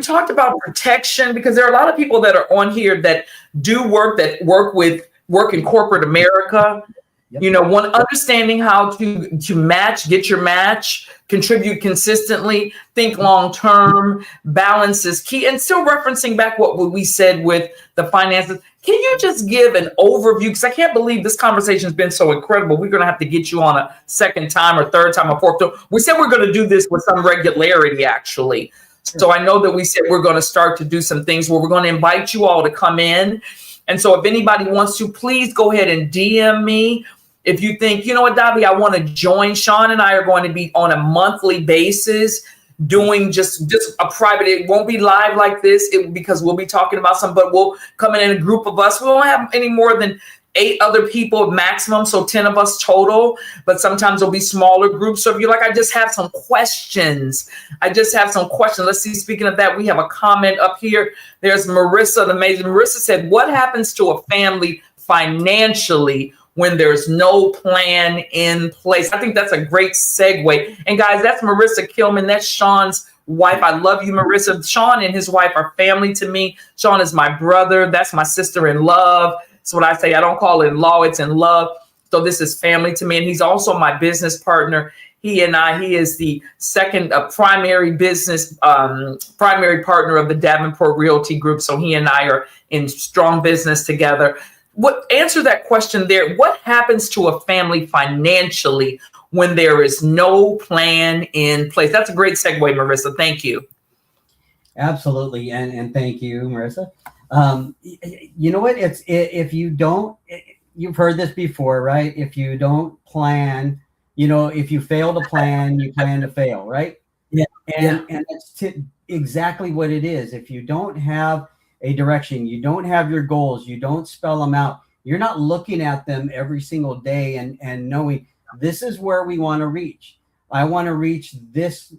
talked about protection, because there are a lot of people that are on here that do work in corporate America. Yep. You know, understanding how to match, get your match, contribute consistently, think long term, balance is key. And still referencing back what we said with the finances. Can you just give an overview? Because I can't believe this conversation has been so incredible. We're going to have to get you on a second time or third time or fourth time. We said we're going to do this with some regularity, actually. So I know that we said we're going to start to do some things where we're going to invite you all to come in. And so if anybody wants to, please go ahead and DM me. If you think, you know what, Davi, I want to join, Shon and I are going to be on a monthly basis doing just a private. It won't be live like this because we'll be talking about some, but we'll come in a group of us. We won't have any more than 8 other people maximum, so 10 of us total, but sometimes there'll be smaller groups. So if you're like, I just have some questions. Let's see, speaking of that, we have a comment up here. There's Marissa, the amazing Marissa said, what happens to a family financially when there's no plan in place? I think that's a great segue. And guys, that's Marissa Killman. That's Shon's wife. I love you, Marissa. Shon and his wife are family to me. Shon is my brother. That's my sister in love. That's what I say. I don't call it in law, it's in love. So this is family to me. And he's also my business partner. He is the second primary partner of the Davenport Realty Group. So he and I are in strong business together. Answer that question there. What happens to a family financially when there is no plan in place? That's a great segue, Marissa. Thank you. Absolutely. And thank you, Marissa. You know what? If you don't, you've heard this before, right? If you don't plan, if you fail to plan, you plan to fail, right? Yeah. And that's exactly what it is. If you don't have a direction, you don't have your goals, you don't spell them out, you're not looking at them every single day and knowing this is where we want to reach. I want to reach this,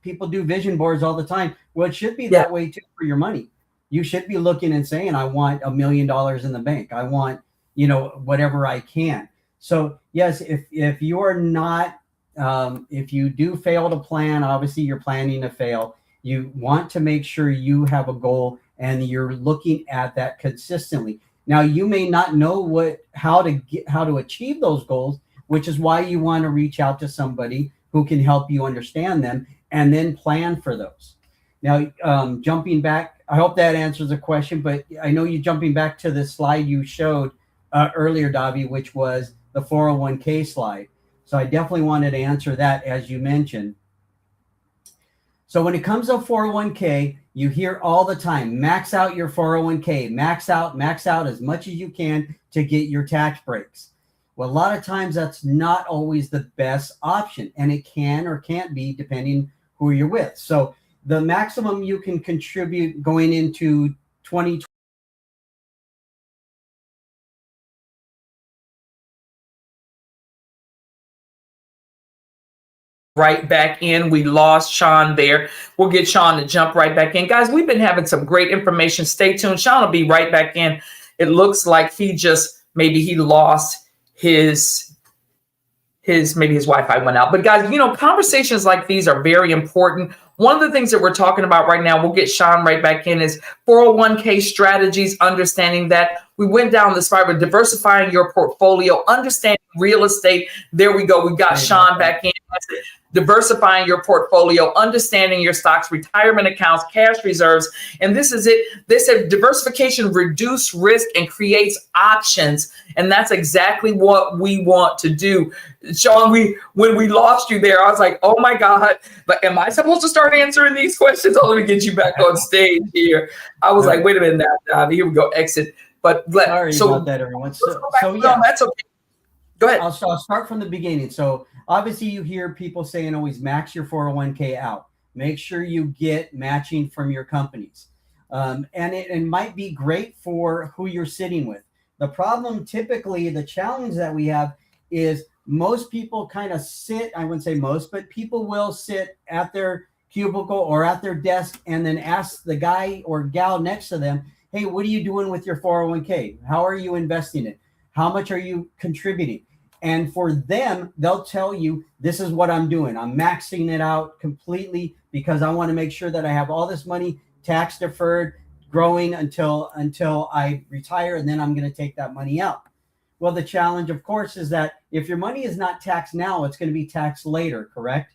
people do vision boards all the time. Well, it should be that way too for your money. You should be looking and saying, I want $1 million in the bank. I want, whatever I can. So yes, if you are not, if you do fail to plan, obviously you're planning to fail. You want to make sure you have a goal and you're looking at that consistently. Now, you may not know how to achieve those goals, which is why you want to reach out to somebody who can help you understand them and then plan for those. Now, jumping back, I hope that answers the question, but I know you're jumping back to the slide you showed earlier, Davi, which was the 401k slide. So I definitely wanted to answer that, as you mentioned. So when it comes to 401k, you hear all the time, max out your 401k, max out as much as you can to get your tax breaks. Well, a lot of times that's not always the best option, and it can or can't be depending who you're with. So the maximum you can contribute going into 2020 right back in. We lost Shon there. We'll get Shon to jump right back in. Guys, we've been having some great information. Stay tuned. Shon will be right back in. It looks like maybe he lost maybe his Wi-Fi went out. But guys, conversations like these are very important. One of the things that we're talking about right now, we'll get Shon right back in, is 401k strategies, understanding that we went down this spiral, diversifying your portfolio, understanding real estate. There we go. We got Shon back in. Diversifying your portfolio, understanding your stocks, retirement accounts, cash reserves. And this is it. They said diversification reduces risk and creates options. And that's exactly what we want to do. Shon, when we lost you there, I was like, oh my God, but am I supposed to start answering these questions? Oh, let me get you back on stage here. I was like, wait a minute now, here we go, exit. But sorry about that, everyone. So yeah, that's okay. Go ahead. I'll start from the beginning. So obviously you hear people saying always max your 401k out. Make sure you get matching from your companies. And it might be great for who you're sitting with. The problem, typically, the challenge that we have is most people kind of sit, I wouldn't say most, but people will sit at their cubicle or at their desk and then ask the guy or gal next to them, hey, what are you doing with your 401k? How are you investing it? How much are you contributing? And for them, they'll tell you, this is what I'm doing. I'm maxing it out completely because I want to make sure that I have all this money tax deferred, growing until I retire, and then I'm going to take that money out. Well, the challenge, of course, is that if your money is not taxed now, it's going to be taxed later, correct?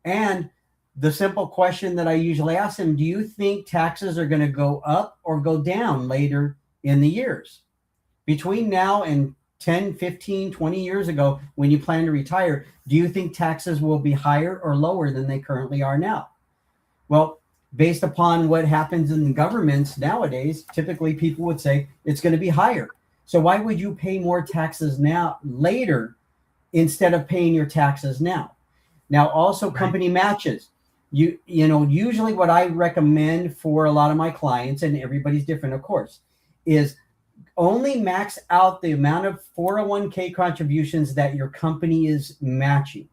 And the simple question that I usually ask them, do you think taxes are going to go up or go down later in the years? Between now and 10, 15, 20 years ago, when you plan to retire, do you think taxes will be higher or lower than they currently are now? Well, based upon what happens in the governments nowadays, typically people would say it's going to be higher. So why would you pay more taxes now later instead of paying your taxes now? Now, also company matches. You know, usually what I recommend for a lot of my clients, and everybody's different, of course, is only max out the amount of 401k contributions that your company is matching.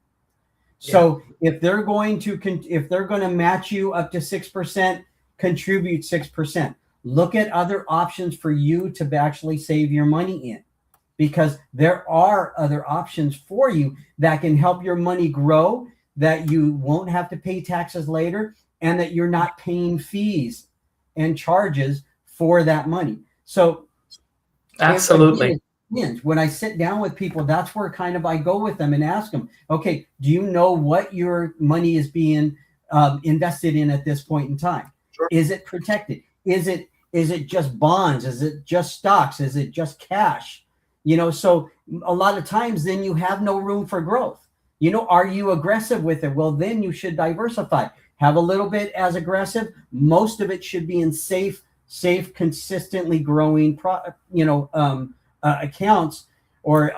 So if they're going to match you up to 6%, contribute 6%. Look at other options for you to actually save your money in, because there are other options for you that can help your money grow, that you won't have to pay taxes later, and that you're not paying fees and charges for that money. So absolutely. When I sit down with people, that's where kind of I go with them and ask them, okay, do you know what your money is being invested in at this point in time? Sure. Is it protected? Is it just bonds? Is it just stocks? Is it just cash? You know, so a lot of times then you have no room for growth. You know, are you aggressive with it? Well, then you should diversify. Have a little bit as aggressive. Most of it should be in safe, consistently growing, accounts or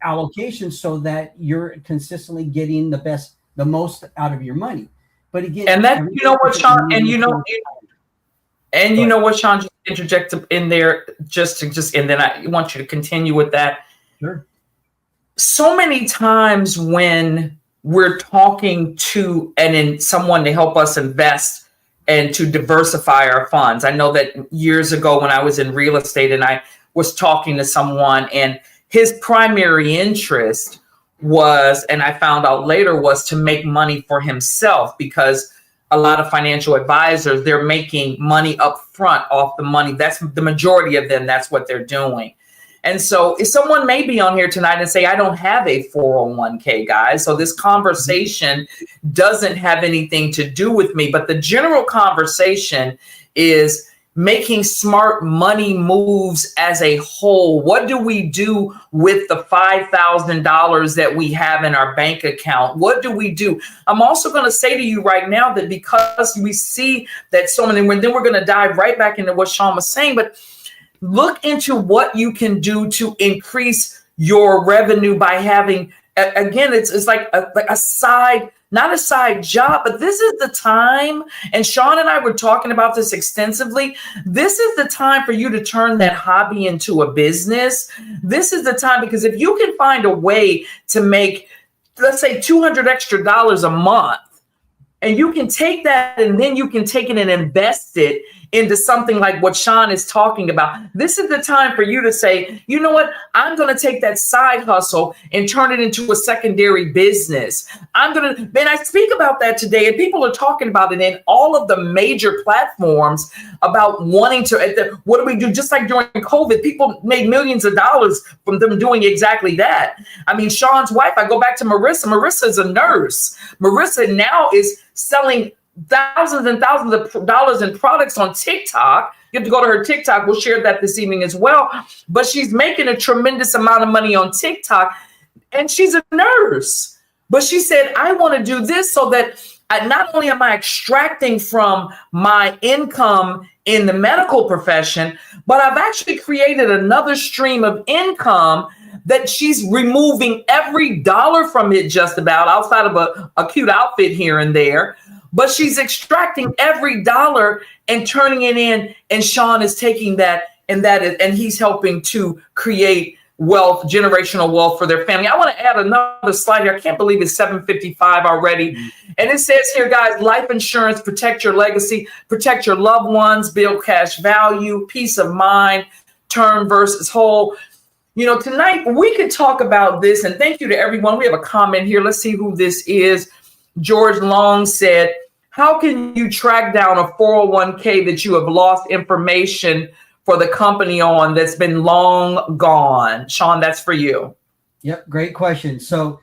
allocations, so that you're consistently getting the most out of your money. But again, and that, you know what, Shon, and you know what, Shon, just interject in there, and then I want you to continue with that. Sure. So many times when we're talking to someone to help us invest and to diversify our funds. I know that years ago when I was in real estate and I was talking to someone, and his primary interest was, and I found out later, was to make money for himself, because a lot of financial advisors, they're making money up front off the money. That's the majority of them. That's what they're doing. And so if someone may be on here tonight and say, I don't have a 401k, guys, so this conversation doesn't have anything to do with me. But the general conversation is making smart money moves as a whole. What do we do with the $5,000 that we have in our bank account? What do we do? I'm also going to say to you right now that because we see that so many, and then we're going to dive right back into what Shon was saying, but look into what you can do to increase your revenue by having, again, it's like a side, not a side job, but this is the time. And Shon and I were talking about this extensively. This is the time for you to turn that hobby into a business. This is the time, because if you can find a way to make, let's say, $200 extra a month, and you can take that and then you can take it and invest it into something like what Shon is talking about. This is the time for you to say, you know what? I'm going to take that side hustle and turn it into a secondary business. And I speak about that today, and people are talking about it in all of the major platforms about wanting to, what do we do? Just like during COVID, people made millions of dollars from them doing exactly that. I mean, Shon's wife, I go back to Marissa. Marissa is a nurse. Marissa now is selling thousands and thousands of dollars in products on TikTok. You have to go to her TikTok. We'll share that this evening as well. But she's making a tremendous amount of money on TikTok, and she's a nurse. But she said, I want to do this so that not only am I extracting from my income in the medical profession, but I've actually created another stream of income that she's removing every dollar from it, just about, outside of a cute outfit here and there. But she's extracting every dollar and turning it in. And Shon is taking that, and he's helping to create wealth, generational wealth for their family. I want to add another slide here. I can't believe it's 7:55 already. And it says here, guys, life insurance, protect your legacy, protect your loved ones, build cash value, peace of mind, term versus whole. You know, tonight we could talk about this, and thank you to everyone. We have a comment here. Let's see who this is. George Long said, how can you track down a 401k that you have lost information for the company on that's been long gone? Shon, that's for you. Yep, great question. So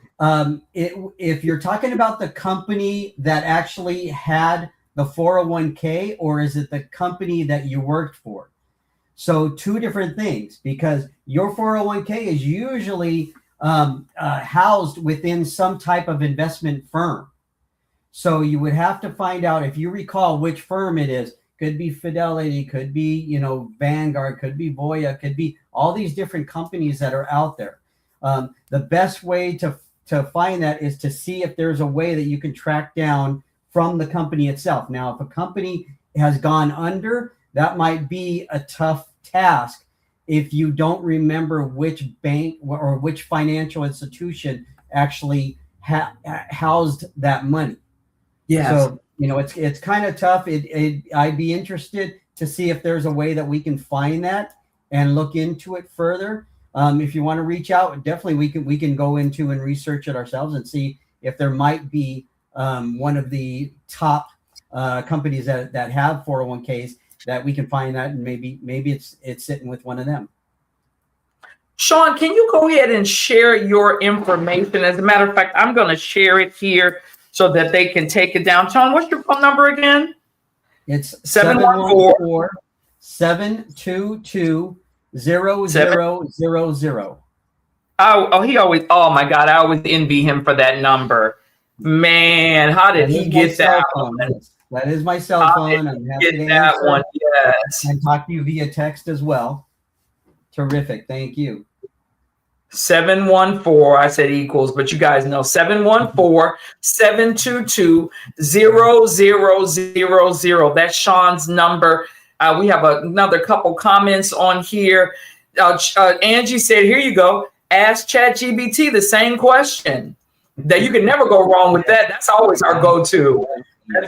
if you're talking about the company that actually had the 401k, or is it the company that you worked for? So two different things, because your 401k is usually housed within some type of investment firm. So you would have to find out, if you recall, which firm it is, could be Fidelity, could be, Vanguard, could be Voya, could be all these different companies that are out there. The best way to find that is to see if there's a way that you can track down from the company itself. Now, if a company has gone under, that might be a tough task if you don't remember which bank or which financial institution actually housed that money. Yes. So, it's kind of tough. I'd be interested to see if there's a way that we can find that and look into it further. If you want to reach out, definitely we can go into and research it ourselves and see if there might be one of the top companies that have 401ks that we can find that, and maybe it's sitting with one of them. Shon, can you go ahead and share your information? As a matter of fact, I'm going to share it here so that they can take it down. Shon, what's your phone number again? It's 714-722-0000. Oh my God, I always envy him for that number. Man, how did he get that one? That is my cell phone. I'm happy to answer one. Yes. And talk to you via text as well. Terrific. Thank you. 714, I said equals, but you guys know 714-722-0000. That's Shon's number. We have another couple comments on here. Angie said, here you go. Ask ChatGPT the same question. That you can never go wrong with that. That's always our go-to.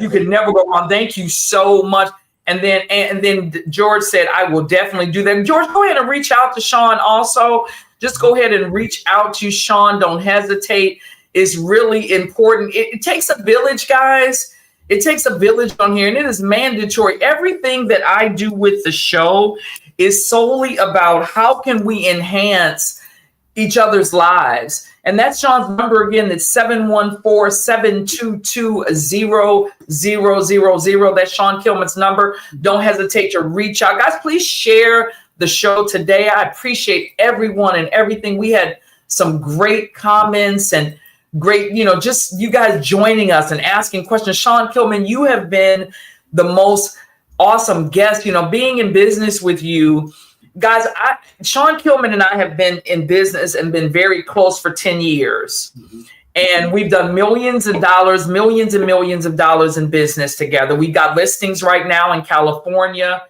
You can never go wrong. Thank you so much. And then George said, I will definitely do that. George, go ahead and reach out to Shon also. Just go ahead and reach out to Shon. Don't hesitate. It's really important. It takes a village, guys. It takes a village on here, and it is mandatory. Everything that I do with the show is solely about how can we enhance each other's lives. And that's Shon's number again. That's 714-722-0000. That's Shon Killman's number. Don't hesitate to reach out. Guys, please share the show today. I appreciate everyone and everything. We had some great comments and great, just you guys joining us and asking questions. Shon Killman, you have been the most awesome guest, being in business with you. Guys, Shon Killman and I have been in business and been very close for 10 years. Mm-hmm. And we've done millions and millions of dollars in business together. We've got listings right now in California.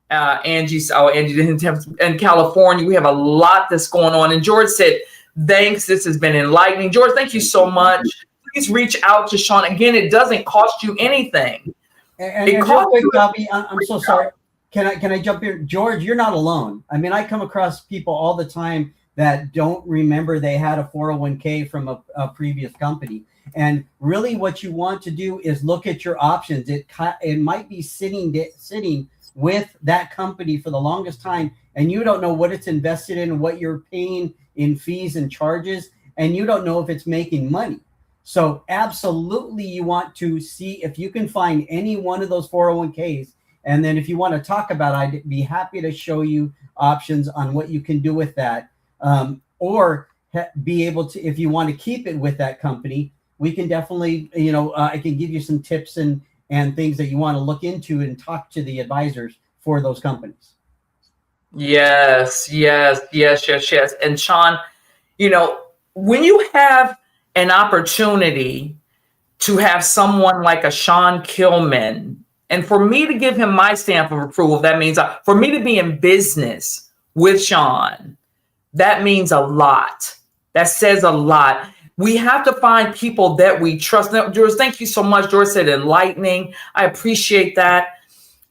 Angie didn't have in California. We have a lot that's going on. And George said, thanks. This has been enlightening. George, thank you so much. Please reach out to Shon. Again, it doesn't cost you anything. And real quick, Davi, I'm so sorry. Can I jump in? George, you're not alone. I mean, I come across people all the time that don't remember they had a 401k from a previous company. And really what you want to do is look at your options. It might be sitting with that company for the longest time, and you don't know what it's invested in and what you're paying in fees and charges, and you don't know if it's making money. So absolutely you want to see if you can find any one of those 401ks. And then if you want to talk about it, I'd be happy to show you options on what you can do with that. Or be able to, if you want to keep it with that company, we can definitely, I can give you some tips and things that you want to look into and talk to the advisors for those companies. Yes. And Shon, when you have an opportunity to have someone like a Shon Killman, and for me to give him my stamp of approval, that means for me to be in business with Shon, that means a lot. That says a lot. We have to find people that we trust. Now, George, thank you so much. George said enlightening. I appreciate that.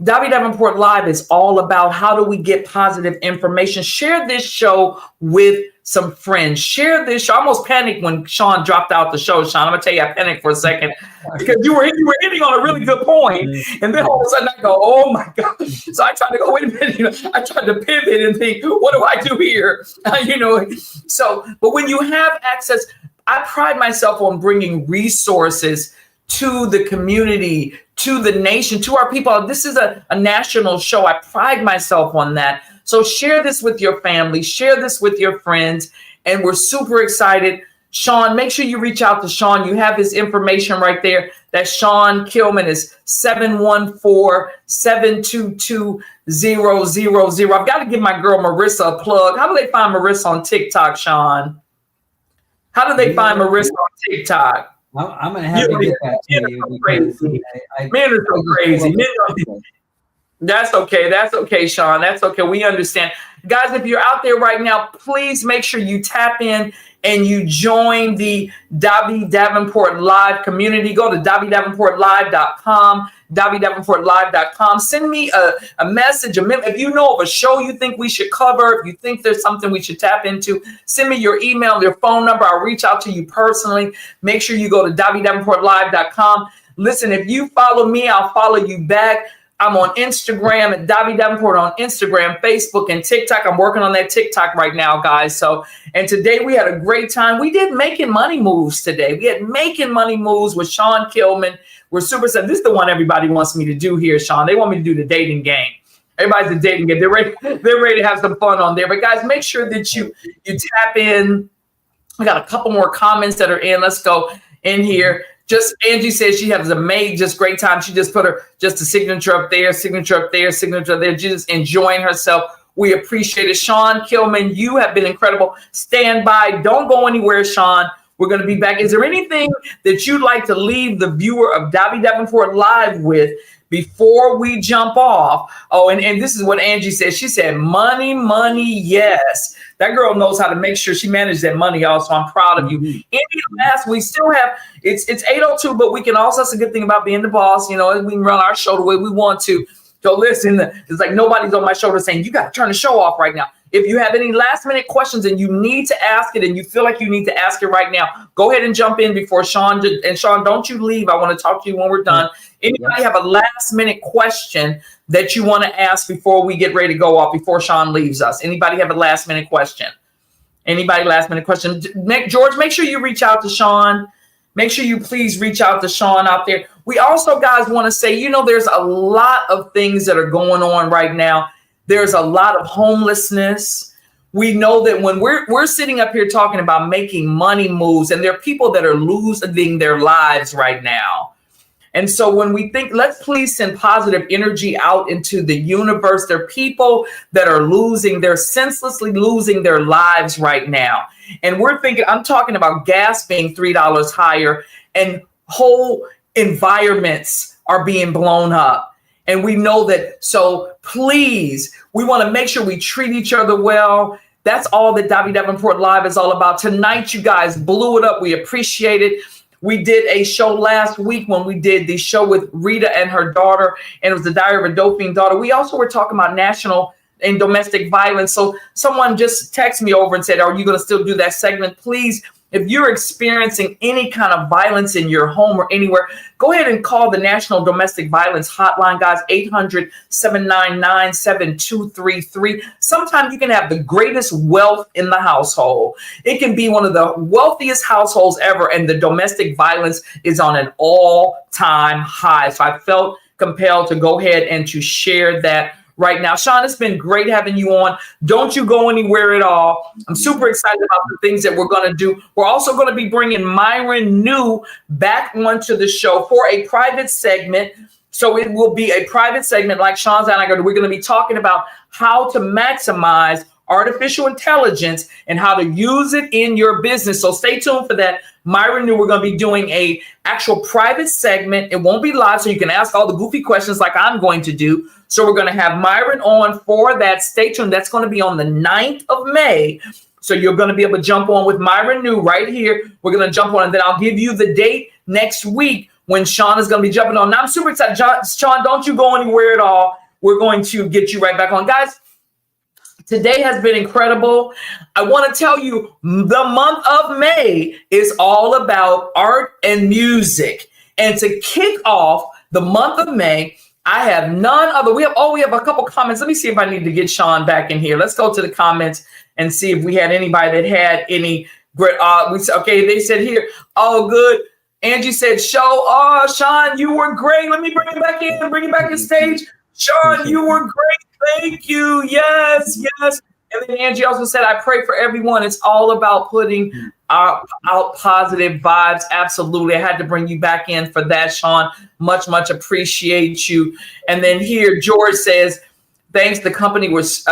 Davi Davenport Live is all about how do we get positive information. Share this show with some friends. Share this show. I almost panicked when Shon dropped out the show, Shon. I'm going to tell you, I panicked for a second because you were hitting on a really good point. And then all of a sudden I go, oh my gosh. So I tried to go, wait a minute. I tried to pivot and think, what do I do here? But when you have access, I pride myself on bringing resources to the community, to the nation, to our people. This is a national show. I pride myself on that. So share this with your family, share this with your friends. And we're super excited Shon, make sure you reach out to Shon. You have his information right there. That's Shon Killman is 714-722-0000. I've got to give my girl Marissa a plug. How do they find Marissa on TikTok, Shon? How do they find Marissa on TikTok? I'm going to have to get that to you. Men are so crazy. That's okay. That's okay, Shon. That's okay. We understand. Guys, if you're out there right now, please make sure you tap in and you join the Davi Davenport Live community. Go to DaviDavenportLive.com, DaviDavenportLive.com. Send me a message. If you know of a show you think we should cover, if you think there's something we should tap into, send me your email, your phone number. I'll reach out to you personally. Make sure you go to DaviDavenportLive.com. Listen, if you follow me, I'll follow you back. I'm on Instagram at Davi Davenport on Instagram, Facebook, and TikTok. I'm working on that TikTok right now, guys. And today we had a great time. We did making money moves today. We had making money moves with Shon Killman. We're super excited. This is the one everybody wants me to do here, Shon. They want me to do the dating game. Everybody's a dating game. They're ready to have some fun on there. But guys, make sure that you tap in. We got a couple more comments that are in. Let's go in here. Just Angie says she has just great time. She just put a signature up there, signature up there, signature up there, just enjoying herself. We appreciate it. Shon Killman, you have been incredible. Stand by. Don't go anywhere, Shon. We're going to be back. Is there anything that you'd like to leave the viewer of Davi Davenport Live with before we jump off? Oh, and this is what Angie said. She said, money, yes. That girl knows how to make sure she managed that money also. I'm proud of you. Any last, we still have, it's 8:02, but we can also, that's a good thing about being the boss. You know, we can run our show the way we want to. So listen, it's like nobody's on my shoulder saying, you got to turn the show off right now. If you have any last minute questions and you need to ask it and you feel like you need to ask it right now, go ahead and jump in before Shon. And Shon, don't you leave. I want to talk to you when we're done. Anybody have a last minute question that you want to ask before we get ready to go off, before Shon leaves us? Anybody have a last minute question? Anybody last minute question? George, make sure you reach out to Shon. Make sure you please reach out to Shon out there. We also, guys, want to say, there's a lot of things that are going on right now. There's a lot of homelessness. We know that when we're sitting up here talking about making money moves, and there are people that are losing their lives right now. And so when we think, let's please send positive energy out into the universe. There are people that are they're senselessly losing their lives right now. And we're thinking, I'm talking about gas being $3 higher and whole environments are being blown up. And we know that. So please, we want to make sure we treat each other well. That's all that Davi Davenport Live is all about. Tonight, you guys blew it up. We appreciate it. We did a show last week when we did the show with Rita and her daughter, and it was the Diary of a Doping Daughter. We also were talking about national and domestic violence. So someone just texted me over and said, are you going to still do that segment? Please, if you're experiencing any kind of violence in your home or anywhere, go ahead and call the National Domestic Violence Hotline, guys, 800-799-7233. Sometimes you can have the greatest wealth in the household. It can be one of the wealthiest households ever, and the domestic violence is on an all-time high. So I felt compelled to go ahead and to share that right now. Shon, it's been great having you on. Don't you go anywhere at all. I'm super excited about the things that we're going to do. We're also going to be bringing Myron New back onto the show for a private segment. So it will be a private segment like Shon's and I are. We're going to be talking about how to maximize artificial intelligence and how to use it in your business. So stay tuned for that. Myron New, we're going to be doing a actual private segment. It won't be live, so you can ask all the goofy questions like I'm going to do. So we're going to have Myron on for that. Stay tuned. That's going to be on the 9th of May. So you're going to be able to jump on with Myron New right here. We're going to jump on, and then I'll give you the date next week when Shon is going to be jumping on. Now I'm super excited. Shon, don't you go anywhere at all. We're going to get you right back on. Guys, today has been incredible. I want to tell you, the month of May is all about art and music. And to kick off the month of May, I have none other. We have a couple comments. Let me see if I need to get Shon back in here. Let's go to the comments and see if we had anybody that had any great. Okay, they said here, oh, good. Angie said, Shon, you were great. Let me bring it back in, bring it back to stage. Shon, you were great. Thank you. Yes. And then Angie also said, I pray for everyone. It's all about putting out positive vibes. Absolutely. I had to bring you back in for that, Shon. Much, much appreciate you. And then here, George says, thanks. The company was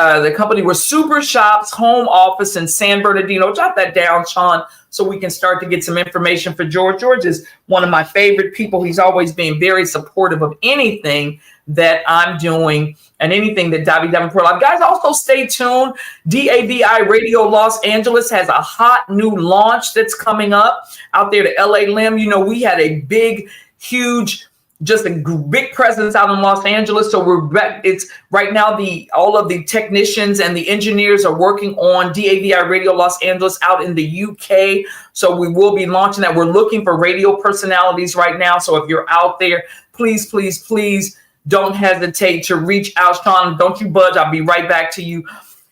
Super Shops Home Office in San Bernardino. Jot that down, Shon, so we can start to get some information for George. George is one of my favorite people. He's always been very supportive of anything that I'm doing and anything that Davi Davenport Live. Guys, also stay tuned. DAVI Radio Los Angeles has a hot new launch that's coming up out there to LA Lim. You know, we had a big, huge, just a big presence out in Los Angeles. So we're back. It's right now all of the technicians and the engineers are working on DAVI Radio Los Angeles out in the UK. So we will be launching that. We're looking for radio personalities right now. So if you're out there, please, please, please don't hesitate to reach out. Shon, don't you budge. I'll be right back to you.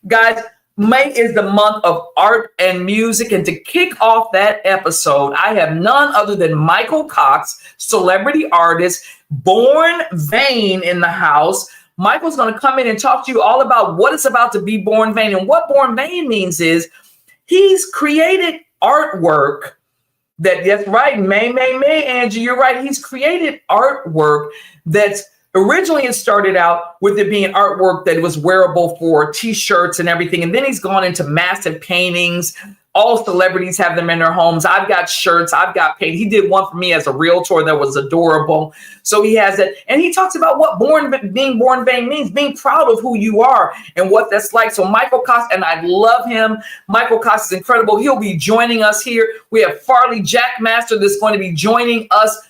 Guys, May is the month of art and music. And to kick off that episode, I have none other than Michael Cox, celebrity artist, Born Vain, in the house. Michael's going to come in and talk to you all about what it's about to be Born Vain. And what Born Vain means is he's created artwork that's right. May, Angie, you're right. He's created artwork that's originally, it started out with it being artwork that was wearable for T-shirts and everything. And then he's gone into massive paintings. All celebrities have them in their homes. I've got shirts. I've got paint. He did one for me as a realtor that was adorable. So he has it. And he talks about what being born vain means, being proud of who you are and what that's like. So Michael Cox, and I love him. Michael Cox is incredible. He'll be joining us here. We have Farley Jackmaster that's going to be joining us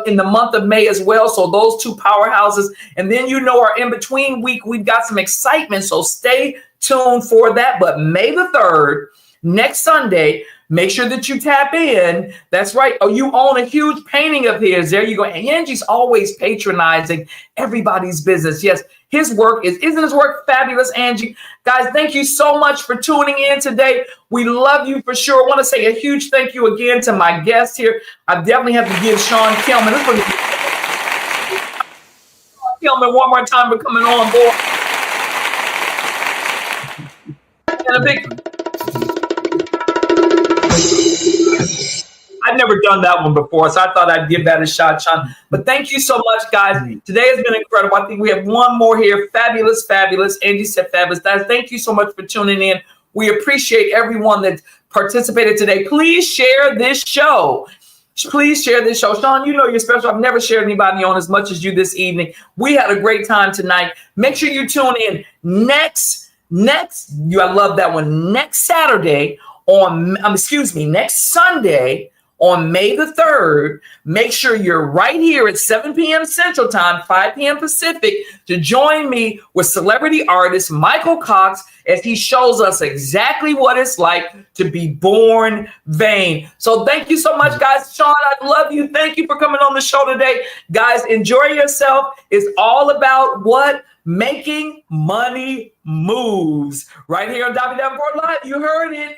in the month of May as well. So those two powerhouses. And then, you know, our in-between week, we've got some excitement. So stay tuned for that. But May the 3rd, next Sunday, make sure that you tap in. That's right. Oh, you own a huge painting of his. There you go. And Angie's always patronizing everybody's business. Yes, isn't his work fabulous, Angie? Guys, thank you so much for tuning in today. We love you for sure. I want to say a huge thank you again to my guest here. I definitely have to give Shon Killman. Killman one more time for coming on board. And a big I've never done that one before, so I thought I'd give that a shot, Shon. But thank you so much, guys. Today has been incredible. I think we have one more here. Fabulous, fabulous. Angie said fabulous. Guys, thank you so much for tuning in. We appreciate everyone that participated today. Please share this show. Please share this show. Shon, you know you're special. I've never shared anybody on as much as you this evening. We had a great time tonight. Make sure you tune in next, I love that one. Next Sunday on May the 3rd, make sure you're right here at 7 p.m. Central Time, 5 p.m. Pacific, to join me with celebrity artist Michael Cox as he shows us exactly what it's like to be born vain. So thank you so much, guys. Shon, I love you. Thank you for coming on the show today. Guys, enjoy yourself. It's all about what? Making money moves. Right here on Davi Davenport Live. You heard it.